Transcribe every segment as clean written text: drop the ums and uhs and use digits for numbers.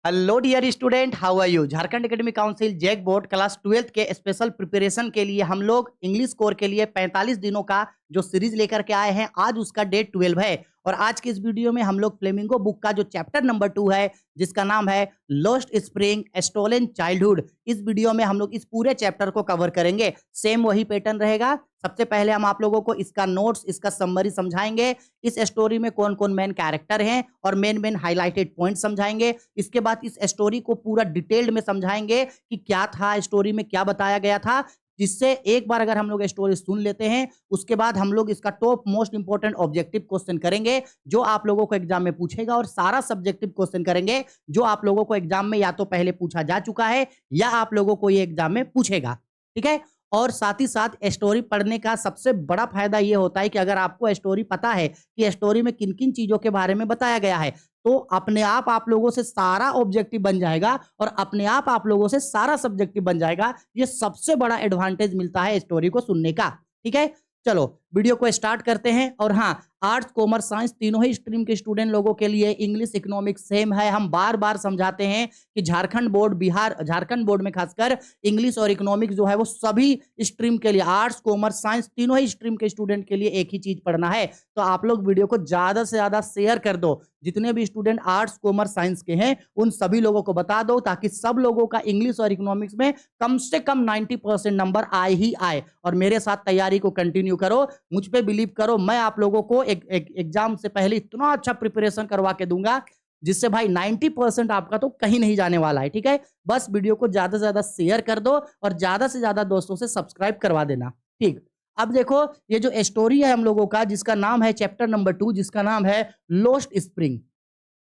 Hello dear student, how are you. Jharkhand academic council JAC board class 12 के special preparation के लिए हम लोग इंग्लिश कोर के लिए 45 दिनों का जो सीरीज लेकर के आए हैं। आज उसका डेट 12 है और आज की इस वीडियो में हम लोग फ्लेमिंगो बुक का जो चैप्टर नंबर 2 है, जिसका नाम है लॉस्ट स्प्रिंग स्टोलन चाइल्डहुड, इस वीडियो में हम लोग इस पूरे चैप्टर को कवर करेंगे। सेम वही पैटर्न रहेगा। सबसे पहले हम आप लोगों को इसका नोट्स, इसका समरी समझाएंगे, इस स्टोरी में कौन कौन मेन कैरेक्टर हैं और मेन मेन हाईलाइटेड पॉइंट समझाएंगे। इसके बाद इस स्टोरी को पूरा डिटेल्ड में समझाएंगे कि क्या था स्टोरी में, क्या बताया गया था, जिससे एक बार अगर हम लोग स्टोरी सुन लेते हैं उसके बाद हम लोग इसका top most important objective question करेंगे जो आप लोगों को एग्जाम में पूछेगा, और सारा सब्जेक्टिव क्वेश्चन करेंगे जो आप लोगों को एग्जाम में या तो पहले पूछा जा चुका है या आप लोगों को ये एग्जाम में पूछेगा। ठीक है। और साथ ही साथ स्टोरी पढ़ने का सबसे बड़ा फायदा ये होता है कि अगर आपको स्टोरी पता है कि स्टोरी में किन किन चीजों के बारे में बताया गया है, तो अपने आप लोगों से सारा ऑब्जेक्टिव बन जाएगा और अपने आप लोगों से सारा सब्जेक्टिव बन जाएगा। ये सबसे बड़ा एडवांटेज मिलता है स्टोरी को सुनने का। ठीक है, चलो वीडियो को स्टार्ट करते हैं। और हाँ, आर्ट्स कॉमर्स साइंस तीनों ही स्ट्रीम के स्टूडेंट लोगों के लिए इंग्लिश इकोनॉमिक्स सेम है। हम बार बार समझाते हैं कि झारखंड बोर्ड, बिहार झारखंड बोर्ड में खासकर इंग्लिश और इकोनॉमिक्स जो है वो सभी स्ट्रीम के लिए, आर्ट्स कॉमर्स साइंस तीनों ही स्ट्रीम के स्टूडेंट के लिए एक ही चीज पढ़ना है। तो आप लोग वीडियो को ज्यादा से ज्यादा शेयर कर दो। जितने भी स्टूडेंट आर्ट्स कॉमर्स साइंस के हैं उन सभी लोगों को बता दो, ताकि सब लोगों का इंग्लिश और इकोनॉमिक्स में कम से कम 90% नंबर आए ही आए। और मेरे साथ तैयारी को कंटिन्यू करो, मुझ पे बिलीव करो। मैं आप लोगों को एग्जाम से पहले इतना अच्छा प्रिपरेशन करवा के दूंगा जिससे भाई 90% आपका तो कहीं नहीं जाने वाला है। ठीक है, बस वीडियो को ज्यादा से ज्यादा शेयर कर दो और ज्यादा से ज्यादा दोस्तों से सब्सक्राइब करवा देना। ठीक, अब देखो ये जो स्टोरी है हम लोगों का, जिसका नाम है चैप्टर नंबर 2, जिसका नाम है लॉस्ट स्प्रिंग।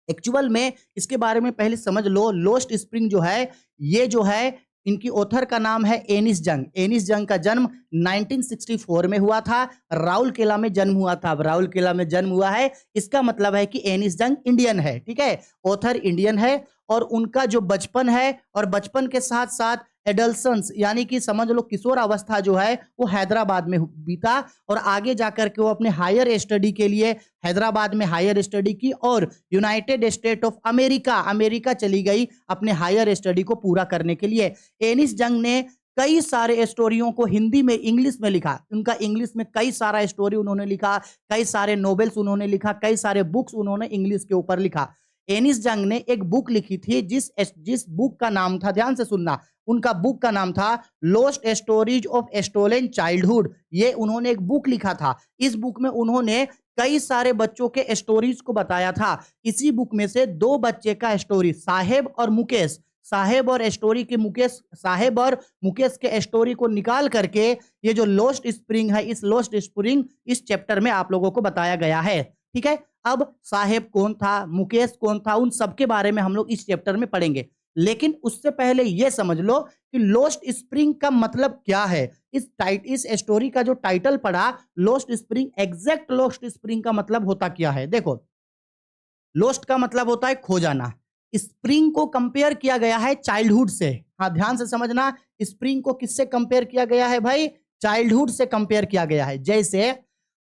एक्चुअल में इसके बारे में पहले समझ लो। लॉस्ट स्प्रिंग जो है, ये जो है इनकी ऑथर का नाम है एनिस जंग। एनिस जंग का जन्म 1964 में हुआ था। राउरकेला में जन्म हुआ था। अब राउरकेला में जन्म हुआ है, इसका मतलब है कि एनिस जंग इंडियन है। ठीक है, ऑथर इंडियन है। और उनका जो बचपन है और बचपन के साथ साथ एडल्सन्स यानी कि समझ लो किशोर अवस्था जो है वो हैदराबाद में बीता। और आगे जाकर के वो अपने हायर स्टडी के लिए हैदराबाद में हायर स्टडी की और United state of America America चली गई अपने हायर स्टडी को पूरा करने के लिए। एनिस जंग ने कई सारे स्टोरियों को हिंदी में, इंग्लिश में लिखा। उनका इंग्लिश में कई सारा स्टोरी उन्होंने लिखा, कई सारे नोवेल्स उन्होंने लिखा, कई सारे बुक्स उन्होंने इंग्लिश के ऊपर लिखा। एनिस जंग ने एक बुक लिखी थी जिस बुक का नाम था, ध्यान से सुनना, उनका बुक का नाम था lost stories of stolen childhood. ये उन्होंने एक बुक लिखा था। इस बुक में उन्होंने कई सारे बच्चों के स्टोरीज को बताया था। इसी बुक में से दो बच्चे का स्टोरी, साहेब और मुकेश, साहेब और स्टोरी के मुकेश, साहेब और मुकेश के स्टोरी को निकाल करके ये जो लॉस्ट स्प्रिंग है, इस लॉस्ट स्प्रिंग इस चैप्टर में आप लोगों को बताया गया है। ठीक है, अब साहेब कौन था, मुकेश कौन था, उन सबके बारे में हम लोग इस चैप्टर में पढ़ेंगे। लेकिन उससे पहले यह समझ लो कि लॉस्ट स्प्रिंग का मतलब क्या है। इस स्टोरी का जो टाइटल पड़ा lost spring, exact lost spring का मतलब होता क्या है। देखो, लॉस्ट का मतलब होता है खो जाना। स्प्रिंग को कंपेयर किया गया है चाइल्डहुड से। हाँ, ध्यान से समझना, स्प्रिंग को किससे कंपेयर किया गया है भाई, चाइल्डहुड से कंपेयर किया गया है। जैसे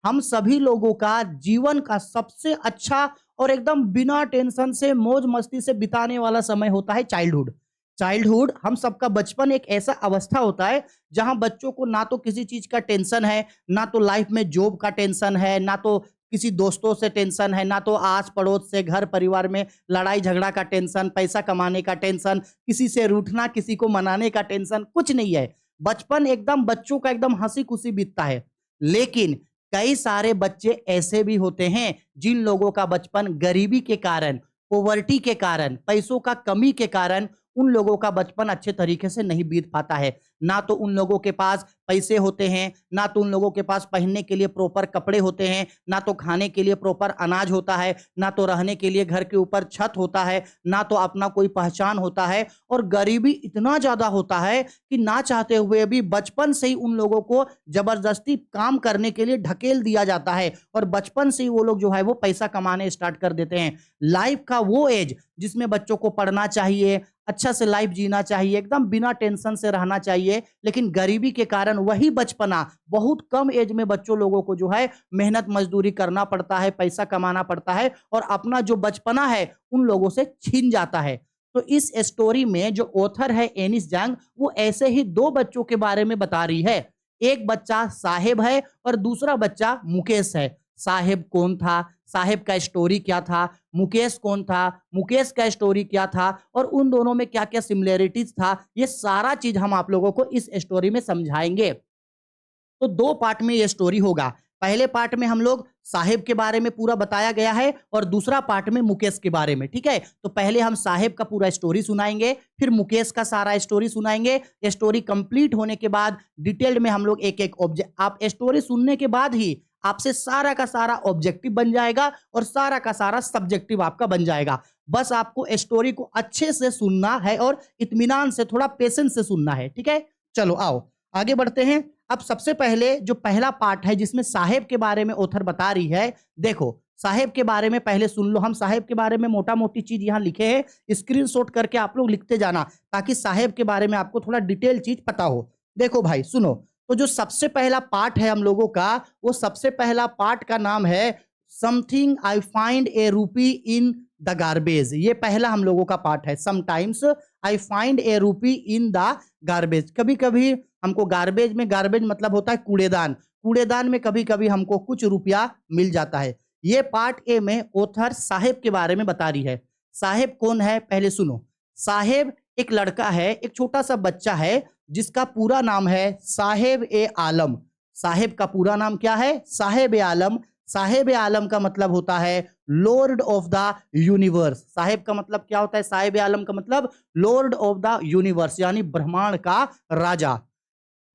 हम सभी लोगों का जीवन का सबसे अच्छा और एकदम बिना टेंशन से मौज मस्ती से बिताने वाला समय होता है चाइल्डहुड। चाइल्डहुड हम सबका बचपन एक ऐसा अवस्था होता है जहां बच्चों को ना तो किसी चीज का टेंशन है, ना तो लाइफ में जॉब का टेंशन है, ना तो किसी दोस्तों से टेंशन है, ना तो आस पड़ोस से, घर परिवार में लड़ाई झगड़ा का टेंशन, पैसा कमाने का टेंशन, किसी से रूठना, किसी को मनाने का टेंशन, कुछ नहीं है। बचपन एकदम बच्चों का एकदम हंसी खुशी बीतता है। लेकिन कई सारे बच्चे ऐसे भी होते हैं जिन लोगों का बचपन गरीबी के कारण, पोवर्टी के कारण, पैसों का कमी के कारण उन लोगों का बचपन अच्छे तरीके से नहीं बीत पाता है। ना तो उन लोगों के पास पैसे होते हैं, ना तो उन लोगों के पास पहनने के लिए प्रॉपर कपड़े होते हैं, ना तो खाने के लिए प्रॉपर अनाज होता है, ना तो रहने के लिए घर के ऊपर छत होता है, ना तो अपना कोई पहचान होता है। और गरीबी इतना ज्यादा होता है कि ना चाहते हुए भी बचपन से ही उन लोगों को जबरदस्ती काम करने के लिए ढकेल दिया जाता है और बचपन से ही वो लोग जो है वो पैसा कमाने स्टार्ट कर देते हैं। लाइफ का वो एज जिसमें बच्चों को पढ़ना चाहिए, अच्छा से लाइफ जीना चाहिए, एकदम बिना टेंशन से रहना चाहिए, लेकिन गरीबी के कारण वही बचपना बहुत कम एज में बच्चों लोगों को जो है मेहनत मजदूरी करना पड़ता है, पैसा कमाना पड़ता है और अपना जो बचपना है उन लोगों से छीन जाता है। तो इस स्टोरी में जो ऑथर है एनिस जंग, वो ऐसे ही दो बच्चों के बारे में बता रही है। एक बच्चा साहेब है और दूसरा बच्चा मुकेश है। साहेब कौन था, साहेब का स्टोरी क्या था, मुकेश कौन था, मुकेश का स्टोरी क्या था, और उन दोनों में क्या क्या सिमिलैरिटीज था, ये सारा चीज हम आप लोगों को इस स्टोरी में समझाएंगे। तो दो पार्ट में ये स्टोरी होगा। पहले पार्ट में हम लोग साहेब के बारे में पूरा बताया गया है और दूसरा पार्ट में मुकेश के बारे में, ठीक है। तो पहले हम साहेब का पूरा स्टोरी सुनाएंगे, फिर मुकेश का सारा स्टोरी सुनाएंगे। स्टोरी कंप्लीट होने के बाद डिटेल्ड में हम लोग एक एक ऑब्जेक्ट, आप स्टोरी सुनने के बाद ही आपसे सारा का सारा ऑब्जेक्टिव बन जाएगा और सारा का सारा सब्जेक्टिव आपका बन जाएगा। बस आपको स्टोरी को अच्छे से सुनना है और इत्मीनान से, थोड़ा पेशेंस से सुनना है, ठीक है। चलो आओ आगे बढ़ते हैं। अब सबसे पहले जो पहला पार्ट है जिसमें साहेब के बारे में ऑथर बता रही है, देखो साहेब के बारे में पहले सुन लो। हम साहेब के बारे में मोटा मोटी चीज यहां लिखे हैं, स्क्रीनशॉट करके आप लोग लिखते जाना ताकि साहेब के बारे में आपको थोड़ा डिटेल चीज पता हो। देखो भाई सुनो, तो जो सबसे पहला पार्ट है हम लोगों का, वो सबसे पहला पार्ट का नाम है समथिंग आई फाइंड ए रूपी इन द गार्बेज। ये पहला हम लोगों का पार्ट है, समटाइम्स आई फाइंड ए रूपी इन द गार्बेज। कभी कभी हमको गार्बेज में, गार्बेज मतलब होता है कूड़ेदान, कूड़ेदान में कभी कभी हमको कुछ रुपया मिल जाता है। ये पार्ट ए में ऑथर साहेब के बारे में बता रही है। साहेब कौन है पहले सुनो। साहेब एक लड़का है, एक छोटा सा बच्चा है जिसका पूरा नाम है साहेब ए आलम। साहेब का पूरा नाम क्या है, साहेब ए आलम। साहेब ए आलम का मतलब होता है लॉर्ड ऑफ द यूनिवर्स। साहेब का मतलब क्या होता है, साहेब ए आलम का मतलब लॉर्ड ऑफ द यूनिवर्स, यानी ब्रह्मांड का राजा।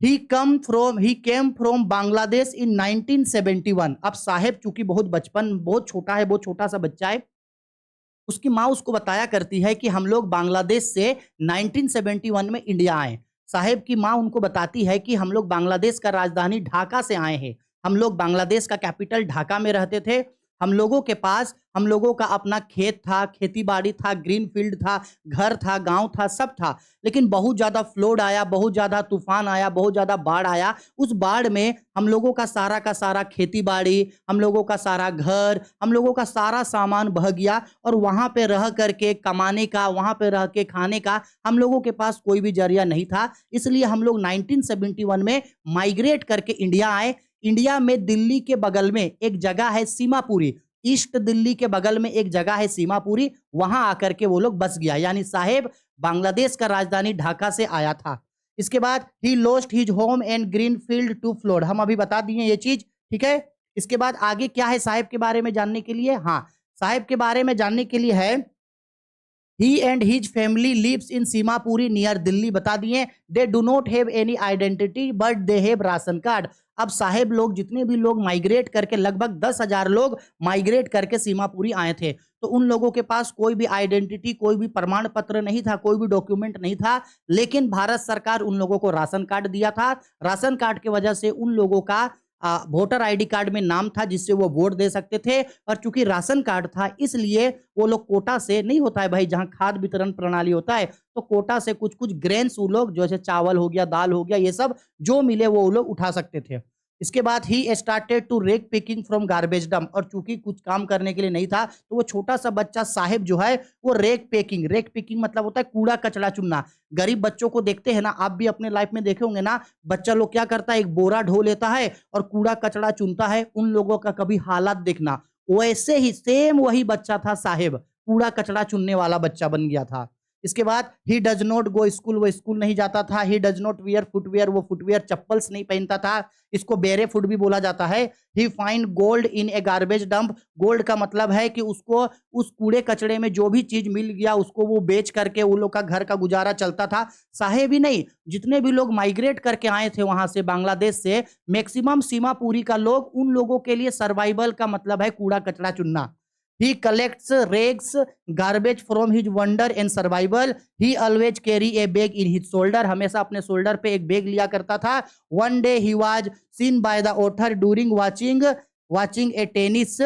ही केम फ्रॉम बांग्लादेश इन 1971। अब साहेब चूंकि बहुत बचपन, बहुत छोटा है, बहुत छोटा सा बच्चा है, उसकी माँ उसको बताया करती है कि हम लोग बांग्लादेश से 1971 में इंडिया आए। साहेब की माँ उनको बताती है कि हम लोग बांग्लादेश का राजधानी ढाका से आए हैं, हम लोग बांग्लादेश का कैपिटल ढाका में रहते थे। हम लोगों के पास, हम लोगों का अपना खेत था, खेती बाड़ी था, ग्रीन फील्ड था, घर था, गांव था, सब था। लेकिन बहुत ज्यादा फ्लोड आया, बहुत ज्यादा तूफान आया, बहुत ज्यादा बाढ़ आया। उस बाढ़ में हम लोगों का सारा खेती बाड़ी, हम लोगों का सारा घर, हम लोगों का सारा सामान बह गया और वहां पे रह करके कमाने का, वहां पे रह के खाने का हम लोगों के पास कोई भी जरिया नहीं था। इसलिए हम लोग 1971 में माइग्रेट करके इंडिया आए। इंडिया में दिल्ली के बगल में एक जगह है सीमापुरी, ईस्ट दिल्ली के बगल में एक जगह है सीमापुरी, वहां आकर के वो लोग बस गया। यानी साहेब बांग्लादेश का राजधानी ढाका से आया था। इसके बाद ही lost his home and green field to flood, हम अभी बता दिए ये चीज, ठीक है। इसके बाद आगे क्या है साहेब के बारे में जानने के लिए, हाँ साहेब के बारे में जानने के लिए है He and his family lives in Seemapuri near Delhi, बता दिए। They do not have any identity but they have ration card. अब साहेब लोग, जितने भी लोग माइग्रेट करके, लगभग 10,000 लोग माइग्रेट करके सीमापुरी आए थे, तो उन लोगों के पास कोई भी आइडेंटिटी, कोई भी प्रमाण पत्र नहीं था, कोई भी डॉक्यूमेंट नहीं था। लेकिन भारत सरकार उन लोगों को राशन कार्ड दिया था। राशन कार्ड की वजह से उन लोगों का वोटर आईडी कार्ड में नाम था जिससे वो वोट दे सकते थे। और चूंकि राशन कार्ड था इसलिए वो लोग कोटा से, नहीं होता है भाई जहां खाद्य वितरण प्रणाली होता है, तो कोटा से कुछ कुछ ग्रेन्स वो लोग, जैसे चावल हो गया, दाल हो गया, ये सब जो मिले वो लोग उठा सकते थे। इसके बाद ही started to rag picking from garbage dump, और चूंकि कुछ काम करने के लिए नहीं था तो वो छोटा सा बच्चा साहेब जो है वो रेक पिकिंग मतलब होता है कूड़ा कचरा चुनना। गरीब बच्चों को देखते हैं ना, आप भी अपने लाइफ में देखे होंगे ना, बच्चा लोग क्या करता है, एक बोरा ढो लेता है और कूड़ा कचरा चुनता है। उन लोगों का कभी हालात देखना, वैसे ही सेम वही बच्चा था साहेब, कूड़ा कचरा चुनने वाला बच्चा बन गया था। इसके बाद ही डज नॉट गो स्कूल, वो स्कूल नहीं जाता था। ही डज नॉट वियर फुटवेयर, वो फुटवेयर चप्पल्स नहीं पहनता था, इसको बेरे फुट भी बोला जाता है। He find gold in a garbage dump, gold का मतलब है कि उसको उस कूड़े कचड़े में जो भी चीज मिल गया उसको वो बेच करके वो लोग का घर का गुजारा चलता था। साहेब ही नहीं, जितने भी लोग माइग्रेट करके आए थे वहां से, बांग्लादेश से, मैक्सिमम सीमापुरी का लोग, उन लोगों के लिए सर्वाइवल का मतलब है कूड़ा कचरा चुनना। He collects rags, garbage from his wonder and survival. He always carry a bag in his shoulder. हमेशा अपने शोल्डर पे एक बैग लिया करता था। One day he was seen by the author during watching a tennis.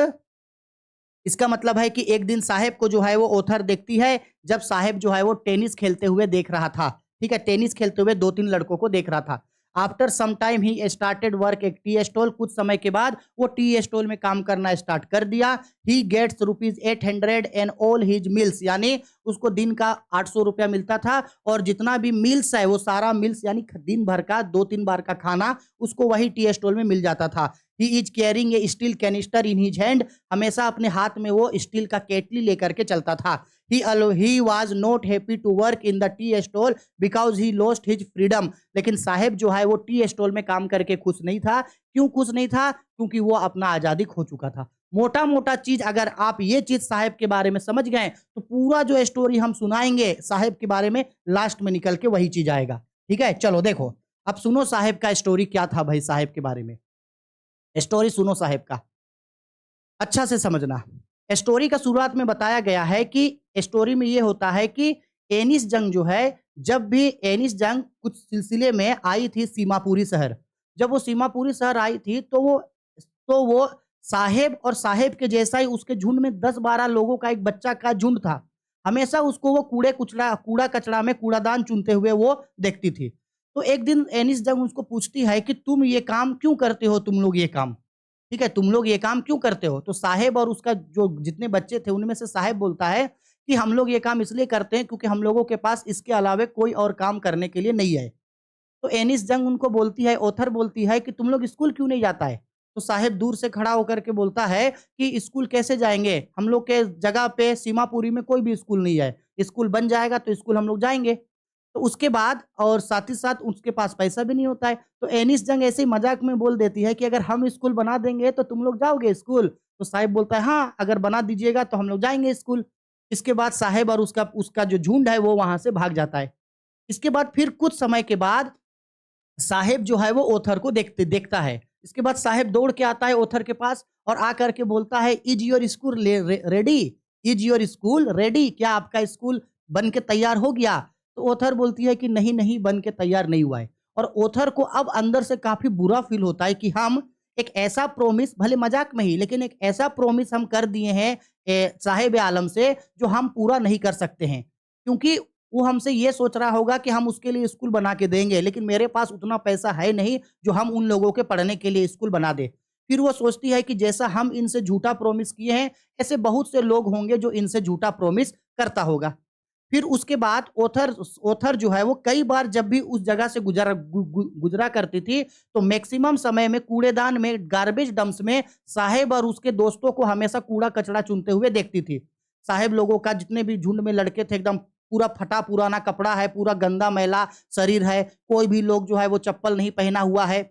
इसका मतलब है कि एक दिन साहेब को जो है वो ऑथर देखती है जब साहेब जो है वो टेनिस खेलते हुए देख रहा था। ठीक है, टेनिस खेलते हुए 2-3 लड़कों को देख रहा था। After some time he started work एक टी स्टॉल, कुछ समय के बाद वो टी स्टॉल में काम करना स्टार्ट कर दिया। He gets ₹800 and all his meals, यानी उसको दिन का 800 रुपया मिलता था और जितना भी मील्स है वो सारा मील्स यानी दिन भर का 2-3 बार का खाना उसको वही टी स्टॉल में मिल जाता था। He is carrying a steel canister in his hand, हमेशा अपने हाथ में वो स्टील का केटली लेकर के चलता था। He was not happy to work in the tea stall because he lost his freedom, लेकिन साहेब जो है वो टी स्टॉल में काम करके खुश नहीं था। क्यों खुश नहीं था? क्योंकि वो अपना आजादी खो चुका था। मोटा मोटा चीज अगर आप ये चीज साहेब के बारे में समझ गए तो पूरा जो स्टोरी हम सुनाएंगे साहेब के बारे में लास्ट में निकल के वही चीज आएगा। ठीक है, चलो देखो अब सुनो साहेब का स्टोरी क्या था भाई। साहेब के बारे में स्टोरी सुनो साहेब का, अच्छा से समझना। स्टोरी का शुरुआत में बताया गया है कि स्टोरी में ये होता है कि एनिस जंग जो है, जब भी एनिस जंग कुछ सिलसिले में आई थी सीमापुरी शहर, जब वो सीमापुरी शहर आई थी तो वो साहेब और साहेब के जैसा ही उसके झुंड में 10-12 लोगों का एक बच्चा का झुंड था। हमेशा उसको वो कूड़ा कचरा में कूड़ादान चुनते हुए वो देखती थी। तो एक दिन एनिस जंग उसको पूछती है कि तुम ये काम क्यों करते हो, तुम लोग ये काम, ठीक है, तुम लोग ये काम क्यों करते हो? तो साहेब और उसका जो जितने बच्चे थे उनमें से साहेब बोलता है कि हम लोग ये काम इसलिए करते हैं क्योंकि हम लोगों के पास इसके अलावे कोई और काम करने के लिए नहीं है। तो एनिस जंग उनको बोलती है, ओथर बोलती है कि तुम लोग स्कूल क्यों नहीं जाता है? तो साहेब दूर से खड़ा होकर के बोलता है कि स्कूल कैसे जाएंगे, हम लोग के जगह पे सीमापुरी में कोई भी स्कूल नहीं है, स्कूल बन जाएगा तो स्कूल हम लोग जाएंगे। तो उसके बाद और साथ ही साथ उसके पास पैसा भी नहीं होता है। तो एनिस जंग ऐसे ही मजाक में बोल देती है कि अगर हम स्कूल बना देंगे तो तुम लोग जाओगे स्कूल? तो साहिब बोलता है हाँ, अगर बना दीजिएगा तो हम लोग जाएंगे स्कूल। इसके बाद साहेब और उसका उसका जो झुंड है वो वहां से भाग जाता है। इसके बाद फिर कुछ समय के बाद साहेब जो है वो ओथर को देखता है। इसके बाद साहेब दौड़ के आता है ओथर के पास और आकर के बोलता है is your school ready, is your school ready, क्या आपका स्कूल बन के तैयार हो गया? तो ओथर बोलती है कि नहीं नहीं, बन के तैयार नहीं हुआ है। और ओथर को अब अंदर से काफी बुरा फील होता है कि हम एक ऐसा प्रोमिस, भले मजाक में ही, लेकिन एक ऐसा प्रोमिस हम कर दिए हैं साहेब आलम से जो हम पूरा नहीं कर सकते हैं, क्योंकि वो हमसे ये सोच रहा होगा कि हम उसके लिए स्कूल बना के देंगे, लेकिन मेरे पास उतना पैसा है नहीं जो हम उन लोगों के पढ़ने के लिए स्कूल बना दे। फिर वो सोचती है कि जैसा हम इनसे झूठा प्रॉमिस किए हैं, ऐसे बहुत से लोग होंगे जो इनसे झूठा प्रॉमिस करता होगा। फिर उसके बाद ओथर ओथर जो है वो कई बार जब भी उस जगह से गुजरा करती थी तो मैक्सिमम समय में कूड़ेदान में, गार्बेज डंप्स में साहेब और उसके दोस्तों को हमेशा कूड़ा कचरा चुनते हुए देखती थी। साहेब लोगों का जितने भी झुंड में लड़के थे एकदम पूरा फटा पुराना कपड़ा है, पूरा गंदा मैला शरीर है, कोई भी लोग जो है वो चप्पल नहीं पहना हुआ है।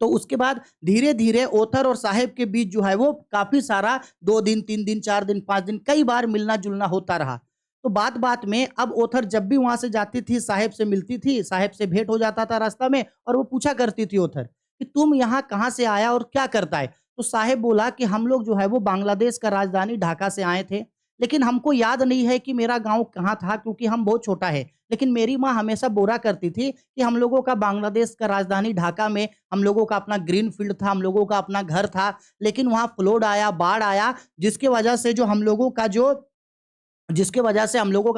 तो उसके बाद धीरे-धीरे ओथर और साहेब के बीच जो है वो काफ़ी सारा 2 दिन, 3 दिन, 4 दिन, 5 दिन कई बार मिलना-जुलना होता रहा। तो बात-बात में अब ओथर जब भी वहाँ से जाती थी, साहेब से मिलती थी, साहेब से भेंट हो जाता था रास्ता में और वो पूछा करती थी ओथर कि तुम यहाँ कहाँ से आया और क्या करता है? तो साहेब बोला कि हम लोग जो है वो बांग्लादेश का राजधानी ढाका से आए थे, लेकिन हमको याद नहीं है कि मेरा गाँव कहाँ था क्योंकि हम बहुत छोटा है। लेकिन मेरी माँ हमेशा बोला करती थी कि हम लोगों का बांग्लादेश का राजधानी ढाका में हम लोगों का अपना ग्रीन फील्ड था, हम लोगों का अपना घर था, लेकिन वहाँ फ्लड आया, बाढ़ आया, जिसकी वजह से हम लोगों का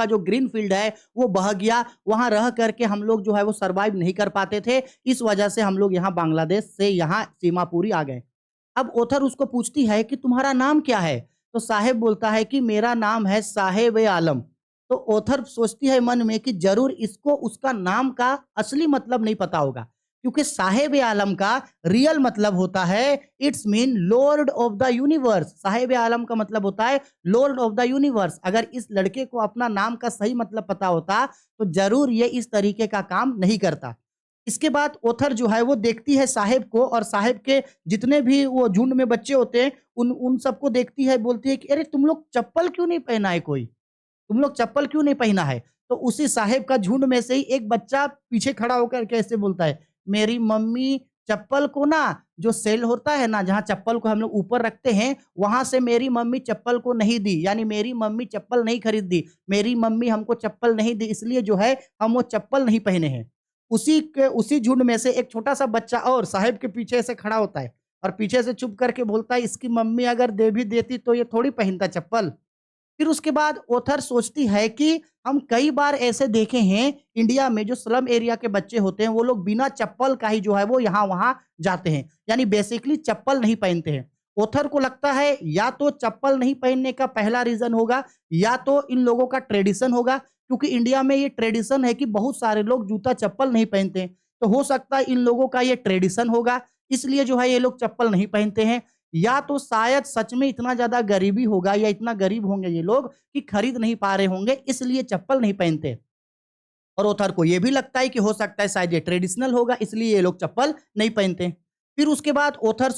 जो ग्रीन फील्ड है वो बह गया। वहाँ रह करके हम लोग जो है वो सर्वाइव नहीं कर पाते थे। इस वजह से हम लोग यहाँ बांग्लादेश से यहाँ सीमापुरी आ गए। अब ओथर उसको पूछती है कि तुम्हारा नाम क्या है? तो साहेब बोलता है कि मेरा नाम है साहेब ए आलम। तो ओथर सोचती है मन में कि जरूर इसको उसका नाम का असली मतलब नहीं पता होगा, क्योंकि साहेब ए आलम का रियल मतलब होता है it's mean lord of the universe. Saheb ए आलम का मतलब होता है लॉर्ड ऑफ द यूनिवर्स। अगर इस लड़के को अपना नाम का सही मतलब पता होता तो जरूर ये इस तरीके का काम नहीं करता। इसके बाद ओथर जो है वो देखती है साहेब को और साहेब के जितने भी वो झुंड में बच्चे होते हैं उन उन सबको देखती है, बोलती है कि अरे तुम लोग चप्पल क्यों नहीं पहना है, कोई तुम लोग चप्पल क्यों नहीं पहना है? तो उसी साहेब का झुंड में से ही एक बच्चा पीछे खड़ा होकर के ऐसे बोलता है, मेरी मम्मी चप्पल को ना, जो सेल होता है ना जहाँ चप्पल को हम लोग ऊपर रखते हैं, वहां से मेरी मम्मी चप्पल को नहीं दी, यानी मेरी मम्मी चप्पल नहीं खरीदी, मेरी मम्मी हमको चप्पल नहीं दी, इसलिए जो है हम वो चप्पल नहीं पहने हैं। उसी झुंड में से एक छोटा सा बच्चा और साहेब के पीछे से खड़ा होता है और पीछे से चुप करके बोलता है, इसकी मम्मी अगर दे भी देती तो ये थोड़ी पहनता चप्पल। फिर उसके बाद ओथर सोचती है कि हम कई बार ऐसे देखे हैं इंडिया में जो स्लम एरिया के बच्चे होते हैं वो लोग बिना चप्पल का ही जो है वो यहाँ वहाँ जाते हैं। यानी बेसिकली चप्पल नहीं पहनते हैं। ऑथर को लगता है या तो चप्पल नहीं पहनने का पहला रीज़न होगा या तो इन लोगों का ट्रेडिशन होगा, क्योंकि इंडिया में ये ट्रेडिशन है कि बहुत सारे लोग जूता-चप्पल नहीं पहनते हैं। तो हो सकता है इन लोगों का ये ट्रेडिशन होगा, इसलिए जो है ये लोग चप्पल नहीं पहनते हैं। या तो शायद सच में इतना ज़्यादा गरीबी होगा या इतना गरीब होंगे ये लोग कि खरीद नहीं पा रहे होंगे, इसलिए चप्पल नहीं पहनते। और ऑथर को ये भी लगता है कि हो सकता है शायद ये ट्रेडिशनल होगा, इसलिए ये लोग चप्पल नहीं पहनते। फिर उसके बाद ऑथर